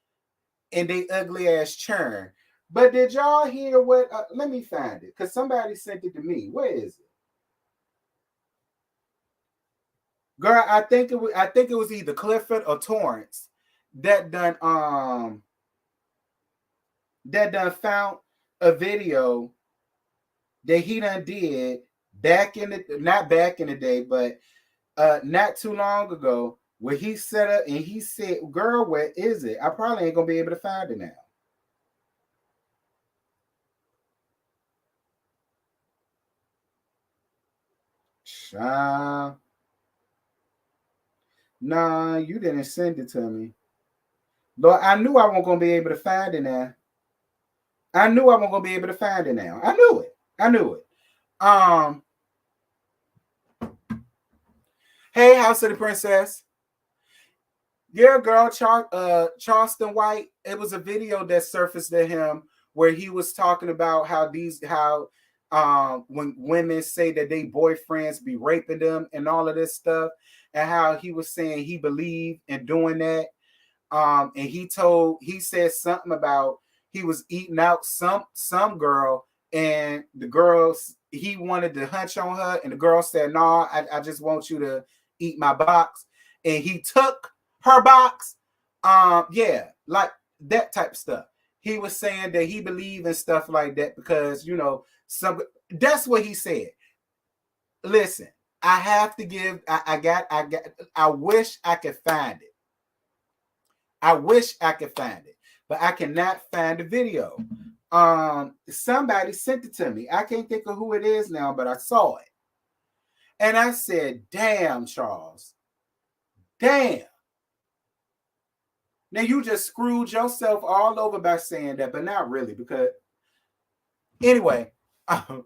and they ugly ass churn. But did y'all hear what? Let me find it, cause somebody sent it to me. Where is it, girl? I think it was either Clifford or Torrance that done found a video that he done did not back in the day, but not too long ago, where he set up and he said, "Girl, where is it? I probably ain't gonna be able to find it now." Nah, you didn't send it to me. Lord, I knew I wasn't gonna be able to find it now. I knew it. Hey, House of the Princess. Yeah, girl, Charleston White. It was a video that surfaced to him where he was talking about how when women say that they boyfriends be raping them and all of this stuff, and how he was saying he believed in doing that. And he said something about he was eating out some girl, and the girl, he wanted to hunch on her, and the girl said, "No, I just want you to eat my box," and he took her box. Yeah, like that type of stuff. He was saying that he believed in stuff like that because, that's what he said. Listen, I have to give. I wish I could find it. But I cannot find the video. Somebody sent it to me. I can't think of who it is now, but I saw it. And I said, "Damn, Charles. Damn. Now you just screwed yourself all over by saying that, but not really, because anyway, but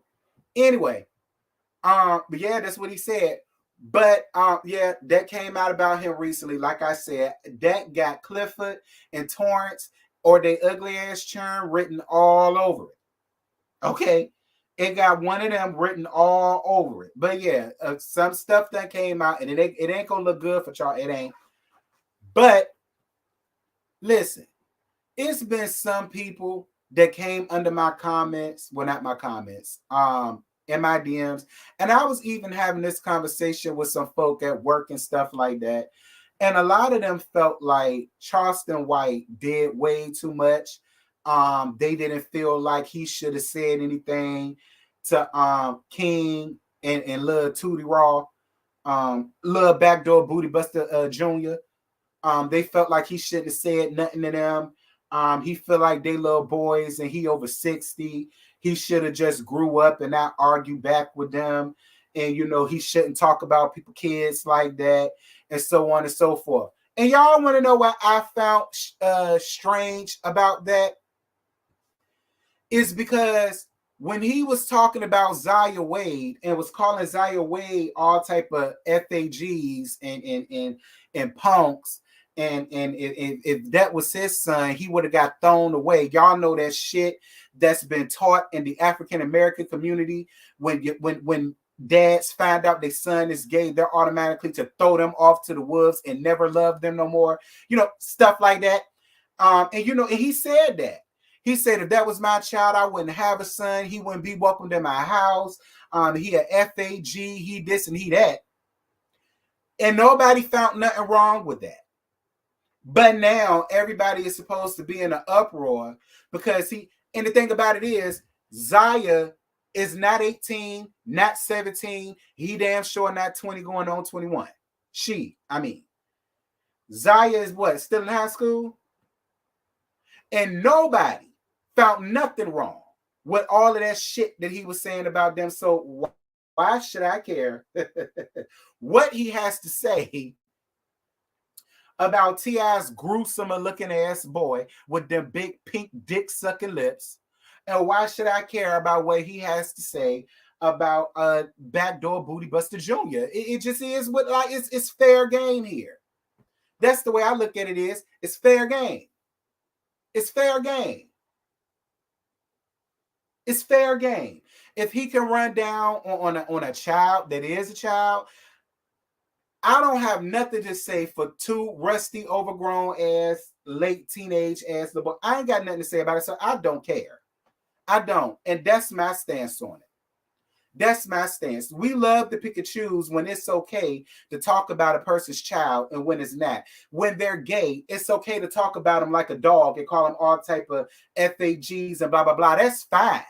yeah, that's what he said. But yeah, that came out about him recently. Like I said, that got Clifford and Torrance or they ugly ass churn written all over it. Okay, it got one of them written all over it. But yeah, some stuff that came out, and it ain't gonna look good for y'all. It ain't. But listen, it's been some people that came under my comments. Well, not my comments. In my DMs, and I was even having this conversation with some folk at work and stuff like that, and a lot of them felt like Charleston White did way too much. They didn't feel like he should have said anything to King and Lil Tootie Raw, Lil Backdoor Booty Buster Jr. They felt like he shouldn't have said nothing to them. He feel like they little boys and he over 60. He should have just grew up and not argue back with them. And, he shouldn't talk about people, kids like that, and so on and so forth. And y'all want to know what I found strange about that? Is because when he was talking about Zaya Wade and was calling Zaya Wade all type of FAGs and punks, and if that was his son, he would have got thrown away. Y'all know that shit that's been taught in the African American community. When dads find out their son is gay, they're automatically to throw them off to the wolves and never love them no more. Stuff like that. And he said that. He said, if that was my child, I wouldn't have a son. He wouldn't be welcomed in my house. He a FAG, he this and he that. And nobody found nothing wrong with that. But now everybody is supposed to be in an uproar because and the thing about it is, Zaya is not 18, not 17. He damn sure not 20 going on 21. Zaya is what? Still in high school? And nobody found nothing wrong with all of that shit that he was saying about them. So why should I care what he has to say about T.I.'s gruesome looking ass boy with them big pink dick sucking lips? And why should I care about what he has to say about Backdoor Booty Buster Jr.? It just is what, like, it's fair game here. That's the way I look at it. It's fair game. It's fair game. It's fair game. If he can run down on a child that is a child, I don't have nothing to say for two rusty, overgrown ass, late teenage ass little boy. I ain't got nothing to say about it, so I don't care. I don't. And that's my stance on it. That's my stance. We love to pick and choose when it's okay to talk about a person's child and when it's not. When they're gay, it's okay to talk about them like a dog and call them all type of FAGs and blah, blah, blah. That's fine.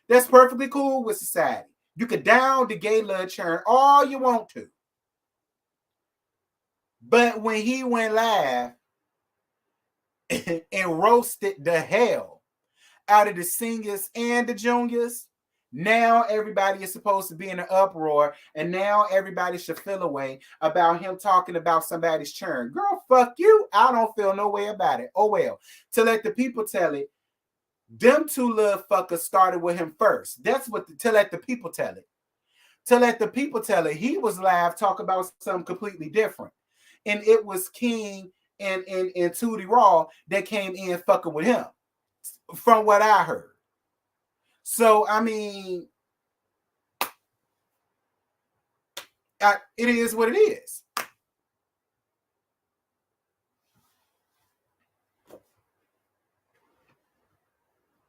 That's perfectly cool with society. You could down the gay love churn all you want to. But when he went live and roasted the hell out of the seniors and the juniors, now everybody is supposed to be in an uproar, and now everybody should feel a way about him talking about somebody's churn. Girl, fuck you. I don't feel no way about it. Oh well. To let the people tell it, them two little fuckers started with him first. That's what to let the people tell it. To let the people tell it. He was live talk about something completely different. And it was King and Tootie Raw that came in fucking with him, from what I heard. So, I mean, it is what it is.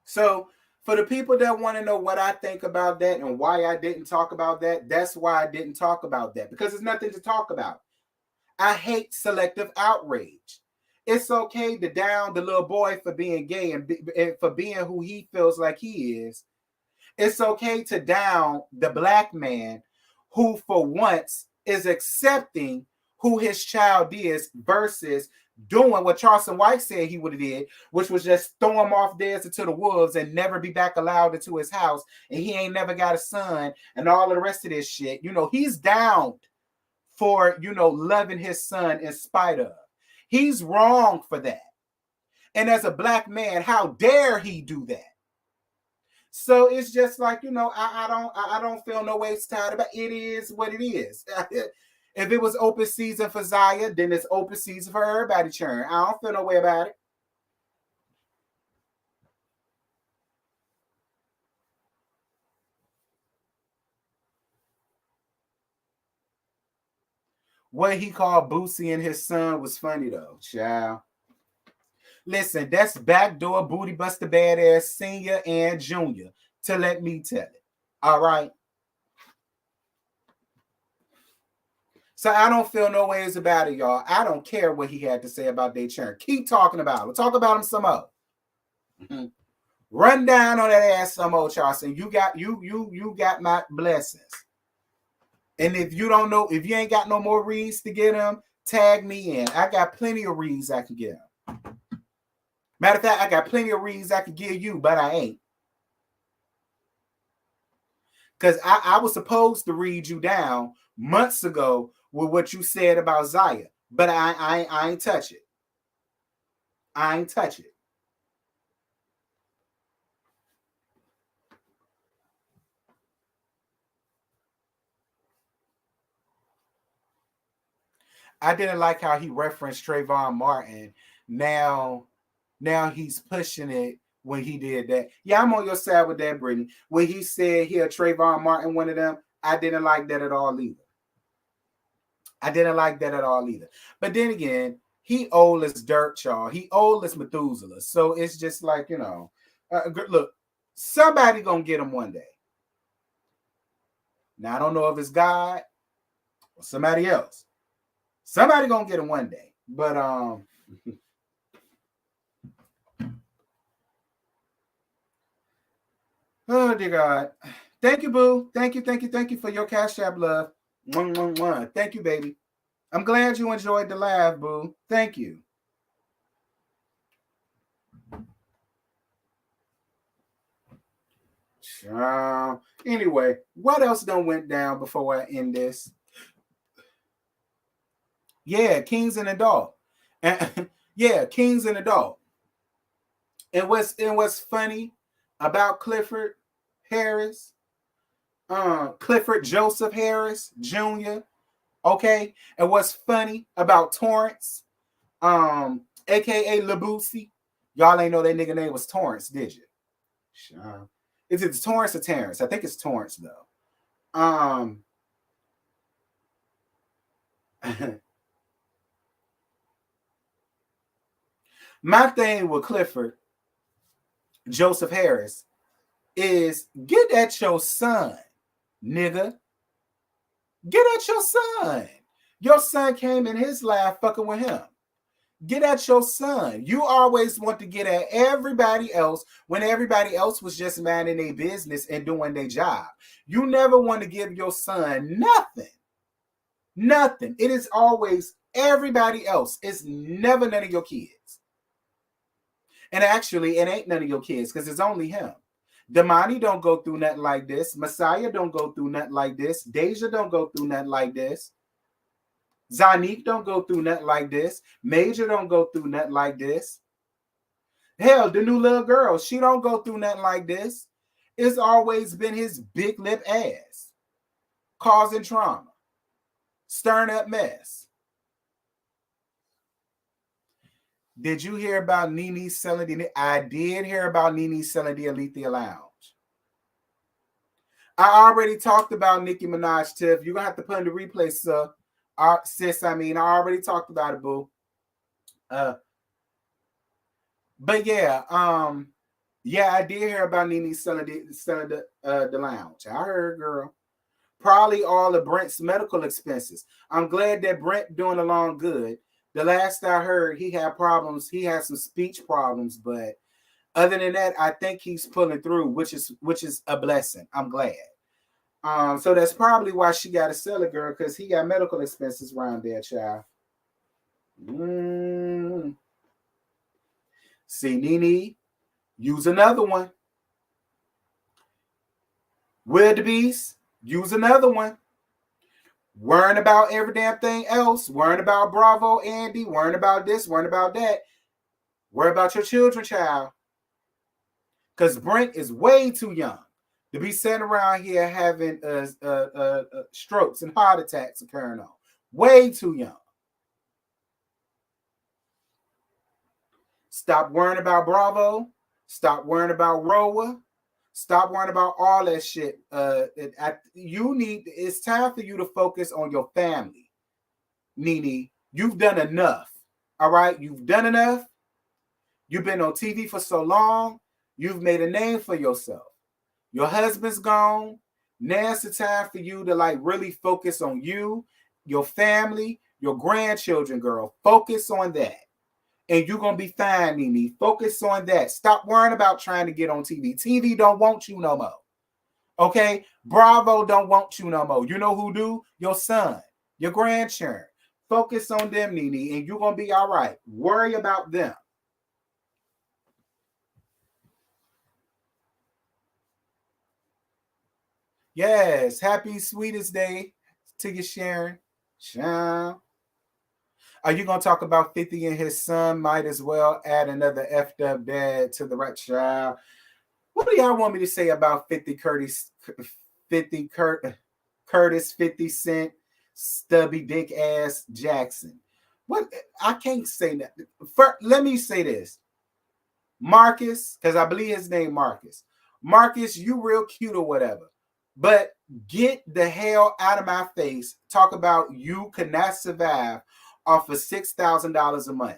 So, for the people that want to know what I think about that and why I didn't talk about that, that's why I didn't talk about that. Because there's nothing to talk about. I hate selective outrage. It's okay to down the little boy for being gay and for being who he feels like he is. It's okay to down the black man who, for once, is accepting who his child is versus doing what Charleston White said he would have did, which was just throw him off there into the wolves and never be back allowed into his house, and he ain't never got a son and all of the rest of this shit. You know, he's down for, you know, loving his son in spite of. He's wrong for that. And as a black man, how dare he do that? So it's just like, you know, I don't feel no waste tired about it. It is what it is. If it was open season for Zaya, then it's open season for everybody churn. I don't feel no way about it. What he called Boosie and his son was funny though, child. Listen, that's Backdoor Booty Buster Badass Senior and Junior, to let me tell it. All right. So I don't feel no ways about it, y'all. I don't care what he had to say about their churn. Keep talking about it. We'll talk about him some more. Run down on that ass some more, Charleston. You got my blessings. And if you don't know, if you ain't got no more reads to get him, tag me in. I got plenty of reads I can get him. Matter of fact, I got plenty of reads I can give you, but I ain't. Because I was supposed to read you down months ago with what you said about Zaya, but I ain't touch it. I ain't touch it. I didn't like how he referenced Trayvon Martin. Now he's pushing it when he did that. Yeah, I'm on your side with that, Brittany. When he said here, Trayvon Martin, one of them, I didn't like that at all either. I didn't like that at all either. But then again, he old as dirt, y'all. He old as Methuselah. So it's just like, you know, look, somebody gonna get him one day. Now, I don't know if it's God or somebody else. Somebody gonna get him one day. But Oh dear God. Thank you, boo. Thank you for your Cash App love. Mwah, mwah, mwah. Thank you, baby. I'm glad you enjoyed the live, boo. Thank you. Anyway, what else done went down before I end this? Yeah, Kings and Adult. And yeah, Kings and Adult. And what's funny about Clifford Harris, Clifford Joseph Harris Jr. Okay, and what's funny about Torrance, aka Labusi, y'all ain't know that nigga name was Torrance, did you? Is it Torrance or Terrence? I think it's Torrance though. My thing with Clifford Joseph Harris is get at your son, nigga. Get at your son. Your son came in his life fucking with him. Get at your son. You always want to get at everybody else when everybody else was just minding their business and doing their job. You never want to give your son nothing. Nothing. It is always everybody else. It's never none of your kids. And actually, it ain't none of your kids because it's only him. Damani don't go through nothing like this. Messiah don't go through nothing like this. Deja don't go through nothing like this. Zanique don't go through nothing like this. Major don't go through nothing like this. Hell, the new little girl, she don't go through nothing like this. It's always been his big lip ass causing trauma, stirring up mess. Did you hear about Nene selling the? I did hear about Nene selling the Alethea Lounge. I already talked about Nicki Minaj, Tiff. You're gonna have to put in the replay, sir. Sis, I already talked about it, boo. But yeah, I did hear about Nene selling the lounge. I heard, girl. Probably all of Brent's medical expenses. I'm glad that Brent doing along good. The last I heard, he had problems. He had some speech problems, but other than that, I think he's pulling through, which is a blessing. I'm glad. So that's probably why she got to sell it, girl, because he got medical expenses around there, child. See, Nene, use another one. Wildebeest, use another one. Worrying about every damn thing else. Worrying about Bravo, Andy. Worrying about this. Worrying about that. Worry about your children, child. Because Brent is way too young to be sitting around here having strokes and heart attacks occurring on. Way too young. Stop worrying about Bravo. Stop worrying about Roa. Stop worrying about all that shit. It's time for you to focus on your family. Nene, you've done enough. All right? You've done enough. You've been on TV for so long. You've made a name for yourself. Your husband's gone. Now it's the time for you to really focus on you, your family, your grandchildren, girl. Focus on that. And you're going to be fine, Nene. Focus on that. Stop worrying about trying to get on TV. TV don't want you no more. Okay? Bravo don't want you no more. You know who do? Your son, your grandchildren. Focus on them, Nene, and you're going to be all right. Worry about them. Yes. Happy Sweetest Day to you, Sharon. Sharon. Are you going to talk about 50 and his son? Might as well add another effed up dad to the right child. What do y'all want me to say about 50 Curtis, 50 Curtis, 50 Cent, stubby dick ass Jackson? What? I can't say that. Let me say this. Marcus, because I believe his name Marcus. Marcus, you real cute or whatever. But get the hell out of my face. Talk about you could not survive off of $6,000 a month.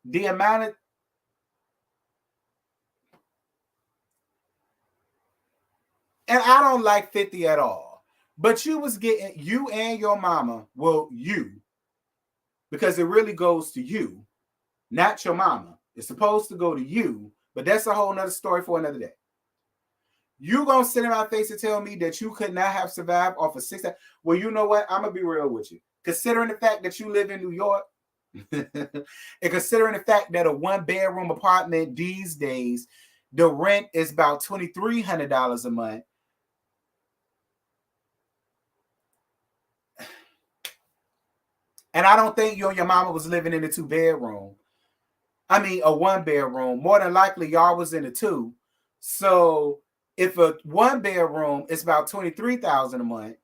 The amount of and I don't like 50 at all. But you was getting you and your mama, well, you because it really goes to you, not your mama. It's supposed to go to you, but that's a whole nother story for another day. You gonna sit in my face and tell me that you could not have survived off of six? Well, you know what? I'm gonna be real with you. Considering the fact that you live in New York, and considering the fact that a 1-bedroom apartment these days, the rent is about $2,300 a month. And I don't think you and your mama was living in a 2-bedroom. I mean, a 1-bedroom. More than likely, y'all was in a 2. So if a 1-bedroom is about $23,000 a month,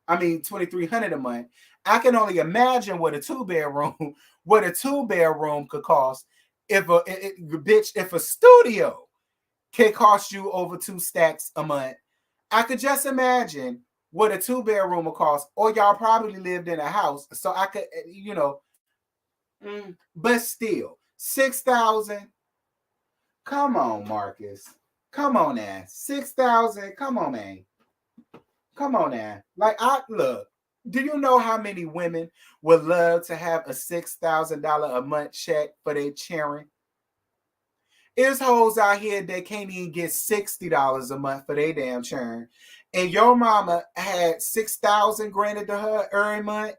I mean $2,300 a month, I can only imagine what a 2-bedroom could cost if if a studio can cost you over 2 stacks a month. I could just imagine what a 2-bedroom will cost, or y'all probably lived in a house, so I could, but still, 6,000. Come on, Marcus. Come on now. 6,000. Come on, man. Come on now. Like, look, do you know how many women would love to have a $6,000 a month check for their cheering? There's hoes out here that can't even get $60 a month for their damn churn. And your mama had 6,000 granted to her every month.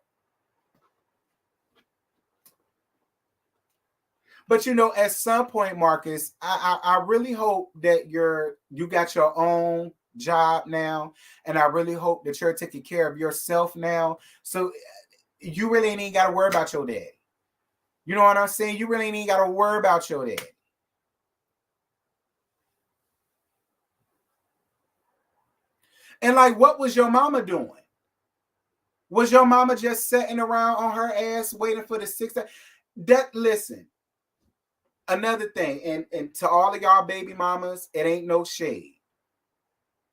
But at some point, Marcus, I really hope that you got your own job now, and I really hope that you're taking care of yourself now. So you really ain't got to worry about your dad. You know what I'm saying? You really ain't got to worry about your dad. And like, what was your mama doing? Was your mama just sitting around on her ass waiting for the 6? Listen, another thing, and to all of y'all baby mamas, it ain't no shade.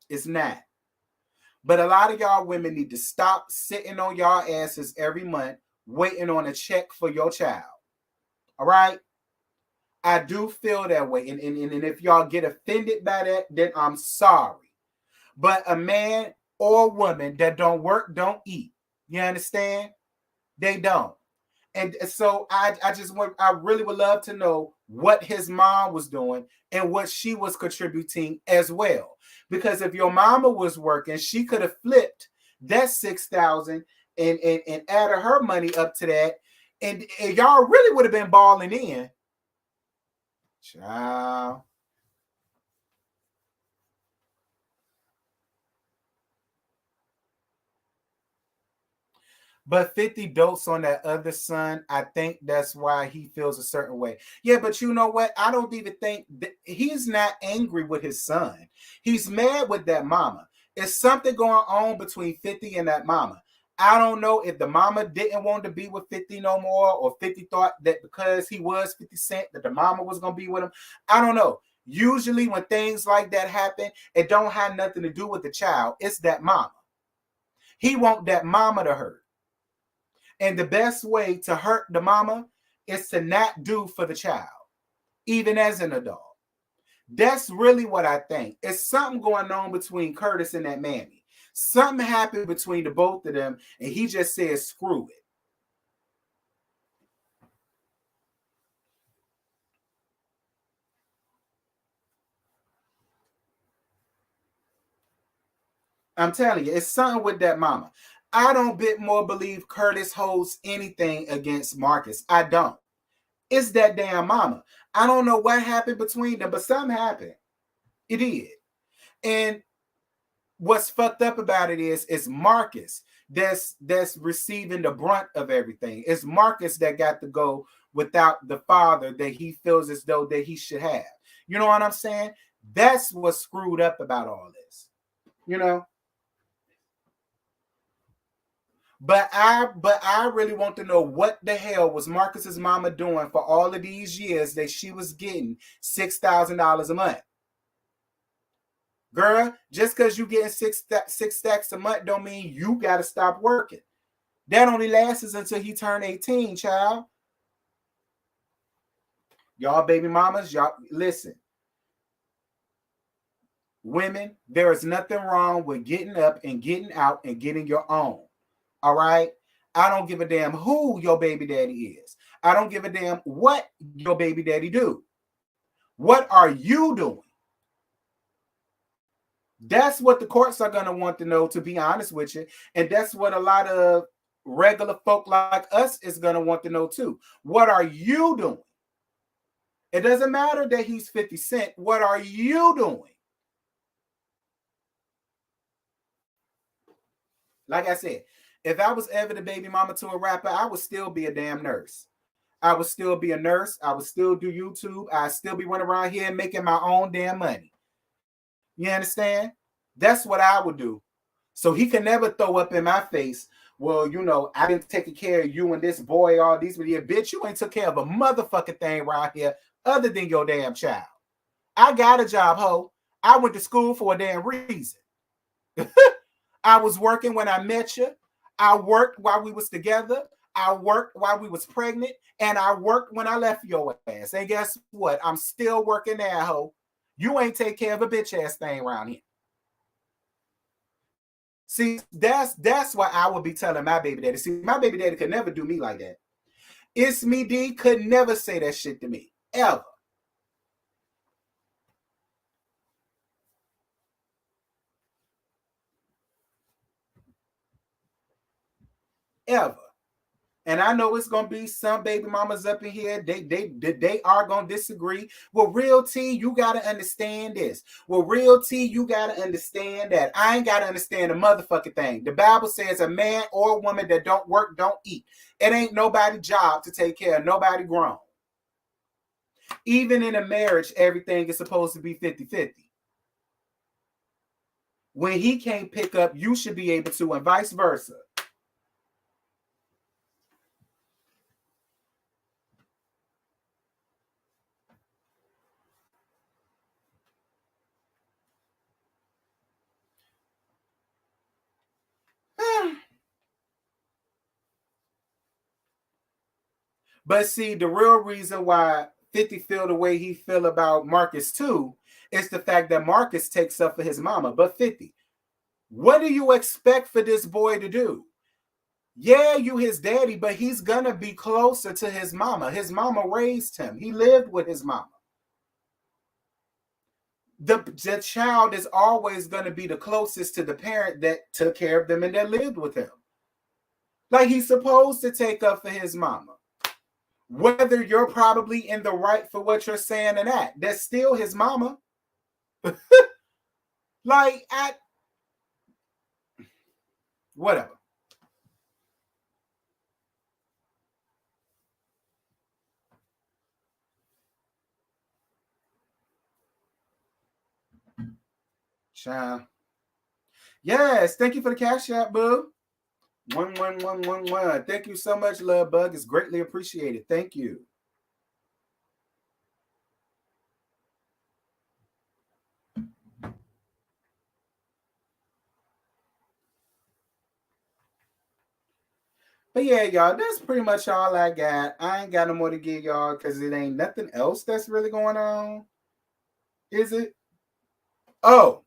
It's not. But a lot of y'all women need to stop sitting on y'all asses every month waiting on a check for your child. All right? I do feel that way. And if y'all get offended by that, then I'm sorry. But a man or woman that don't work don't eat. You understand? They don't. And so I really would love to know what his mom was doing and what she was contributing as well. Because if your mama was working, she could have flipped that 6,000 and added her money up to that. And y'all really would have been balling in. Child. But 50 dotes on that other son, I think that's why he feels a certain way. Yeah, but you know what? I don't even think he's not angry with his son. He's mad with that mama. There's something going on between 50 and that mama. I don't know if the mama didn't want to be with 50 no more, or 50 thought that because he was 50 Cent that the mama was going to be with him. I don't know. Usually when things like that happen, it don't have nothing to do with the child. It's that mama. He want that mama to hurt. And the best way to hurt the mama is to not do for the child, even as an adult. That's really what I think. It's something going on between Curtis and that mammy. Something happened between the both of them, and he just says, screw it. I'm telling you, it's something with that mama. I don't bit more believe Curtis holds anything against Marcus. I don't. It's that damn mama. I don't know what happened between them, but something happened. It did. And what's fucked up about it is Marcus that's receiving the brunt of everything. It's Marcus that got to go without the father that he feels as though that he should have. You know what I'm saying? That's what's screwed up about all this. But I really want to know what the hell was Marcus's mama doing for all of these years that she was getting $6,000 a month. Girl, just because you getting six stacks a month don't mean you got to stop working. That only lasts until he turned 18, child. Y'all baby mamas, y'all listen. Women, there is nothing wrong with getting up and getting out and getting your own. All right? I don't give a damn who your baby daddy is. I don't give a damn what your baby daddy do. What are you doing? That's what the courts are going to want to know, to be honest with you. And that's what a lot of regular folk like us is going to want to know too. What are you doing? It doesn't matter that he's 50 Cent. What are you doing? Like I said, if I was ever the baby mama to a rapper, I would still be a damn nurse. I would still be a nurse. I would still do YouTube. I'd still be running around here making my own damn money. You understand? That's what I would do. So he can never throw up in my face, well, you know, I've been taking care of you and this boy all these years. Bitch, you ain't took care of a motherfucking thing around here other than your damn child. I got a job, ho. I went to school for a damn reason. I was working when I met you. I worked while we was together. I worked while we was pregnant. And I worked when I left your ass. And guess what? I'm still working there, ho. You ain't take care of a bitch ass thing around here. See, that's why I would be telling my baby daddy. See, my baby daddy could never do me like that. It's me, D, could never say that shit to me. Ever. Ever. And I know it's gonna be some baby mamas up in here. They are gonna disagree. Well, real T, you gotta understand this. Well, real T, you gotta understand that. I ain't gotta understand a motherfucking thing. The Bible says a man or a woman that don't work don't eat. It ain't nobody's job to take care of nobody grown. Even in a marriage, everything is supposed to be 50-50. When he can't pick up, you should be able to, and vice versa. But see, the real reason why 50 feel the way he feel about Marcus too is the fact that Marcus takes up for his mama. But 50, what do you expect for this boy to do? Yeah, you his daddy, but he's gonna be closer to his mama. His mama raised him. He lived with his mama. The child is always going to be the closest to the parent that took care of them and that lived with him. Like, he's supposed to take up for his mama. Whether you're probably in the right for what you're saying or not, that's still his mama. Like, whatever. Child. Yes, thank you for the cash app, boo. 11111. Thank you so much, love bug. It's greatly appreciated. Thank you. But yeah, y'all, that's pretty much all I got. I ain't got no more to give y'all because it ain't nothing else that's really going on. Is it? Oh,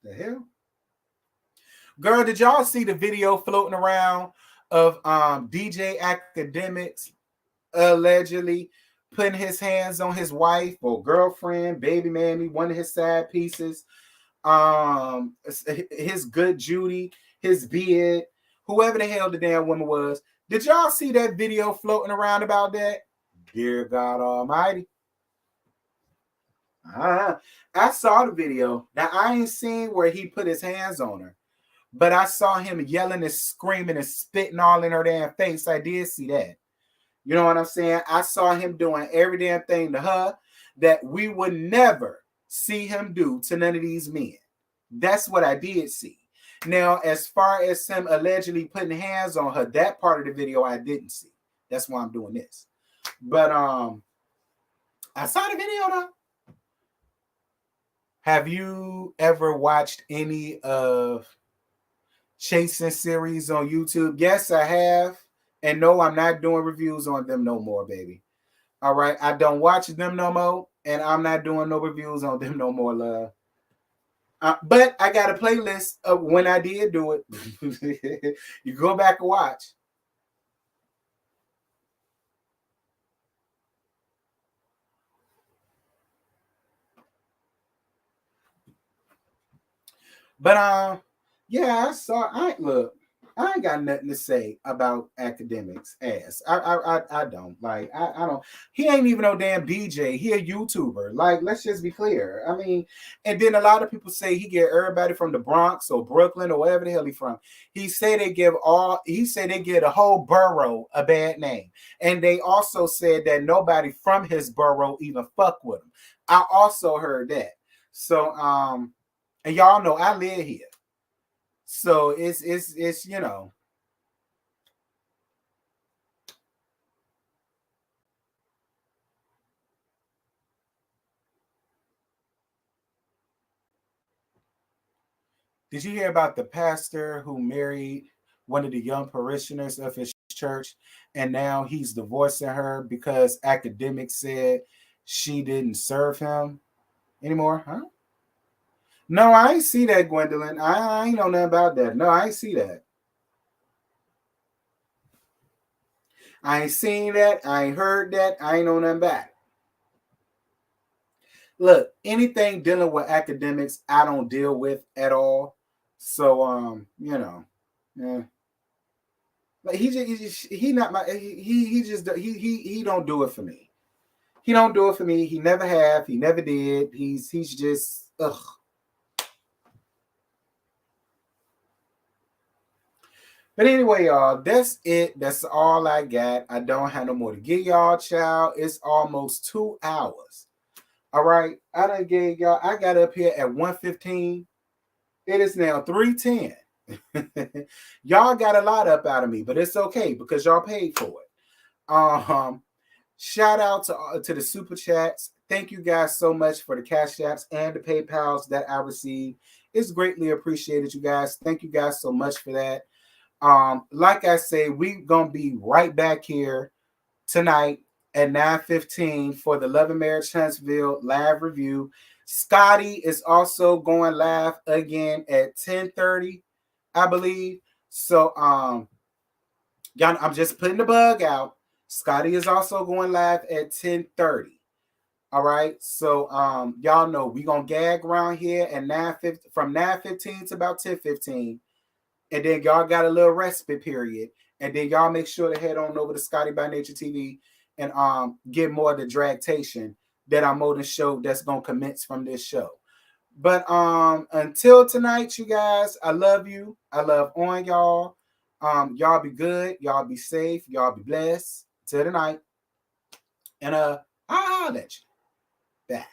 the hell? Girl, did y'all see the video floating around of DJ Academics allegedly putting his hands on his wife or girlfriend, baby mammy, one of his side pieces, his good Judy, his beard, whoever the hell the damn woman was. Did y'all see that video floating around about that? Dear God Almighty. I saw the video. Now, I ain't seen where he put his hands on her, but I saw him yelling and screaming and spitting all in her damn face. I did see that. You know what I'm saying? I saw him doing every damn thing to her that we would never see him do to none of these men. That's what I did see. Now, as far as him allegedly putting hands on her, that part of the video I didn't see. That's why I'm doing this. But I saw the video though. Have you ever watched any of Chasing series on YouTube? Yes, I have. And no, I'm not doing reviews on them no more, baby. All right. I don't watch them no more. And I'm not doing no reviews on them no more, love. But I got a playlist of when I did do it. You go back and watch. But yeah, I saw. I look. I ain't got nothing to say about academics ass. I don't like. I don't. He ain't even no damn DJ. He a YouTuber. Like, let's just be clear. I mean, and then a lot of people say he get everybody from the Bronx or Brooklyn or wherever the hell he from. He say they give all. He say they give the whole borough a bad name, and they also said that nobody from his borough even fuck with him. I also heard that. So and y'all know I live here. So it's you know. Did you hear about the pastor who married one of the young parishioners of his church, and now he's divorcing her because academics said she didn't serve him anymore? Huh? No, I ain't see that, Gwendolyn. I ain't know nothing about that. No, I ain't see that. I ain't seen that. I ain't heard that. I ain't know nothing about it. Look, anything dealing with academics, I don't deal with at all. So you know, yeah. Like he not my he just he don't do it for me. He don't do it for me. He never have. He never did. He's just ugh. But anyway, y'all, that's it. That's all I got. I don't have no more to give y'all, child. It's almost 2 hours. All right. I done gave y'all. I got up here at 1:15. It is now 3:10. Y'all got a lot up out of me, but it's okay because y'all paid for it. Shout out to the super chats. Thank you guys so much for the cash apps and the PayPals that I received. It's greatly appreciated, you guys. Thank you guys so much for that. Like I say, we gonna be right back here tonight at 9:15 for the Love and Marriage Huntsville live review. Scotty is also going live again at 10:30, I believe. So y'all, I'm just putting the bug out. Scotty is also going live at 10:30. All right. So y'all know we gonna gag around here at 9:50 from 9:15 to about 10:15. And then y'all got a little respite period. And then y'all make sure to head on over to Scotty by Nature TV and get more of the dragtation that I'm on the show that's gonna commence from this show. But until tonight, you guys, I love you. I love on y'all. Y'all be good, y'all be safe, y'all be blessed. Till tonight. And I'll let you. Bye.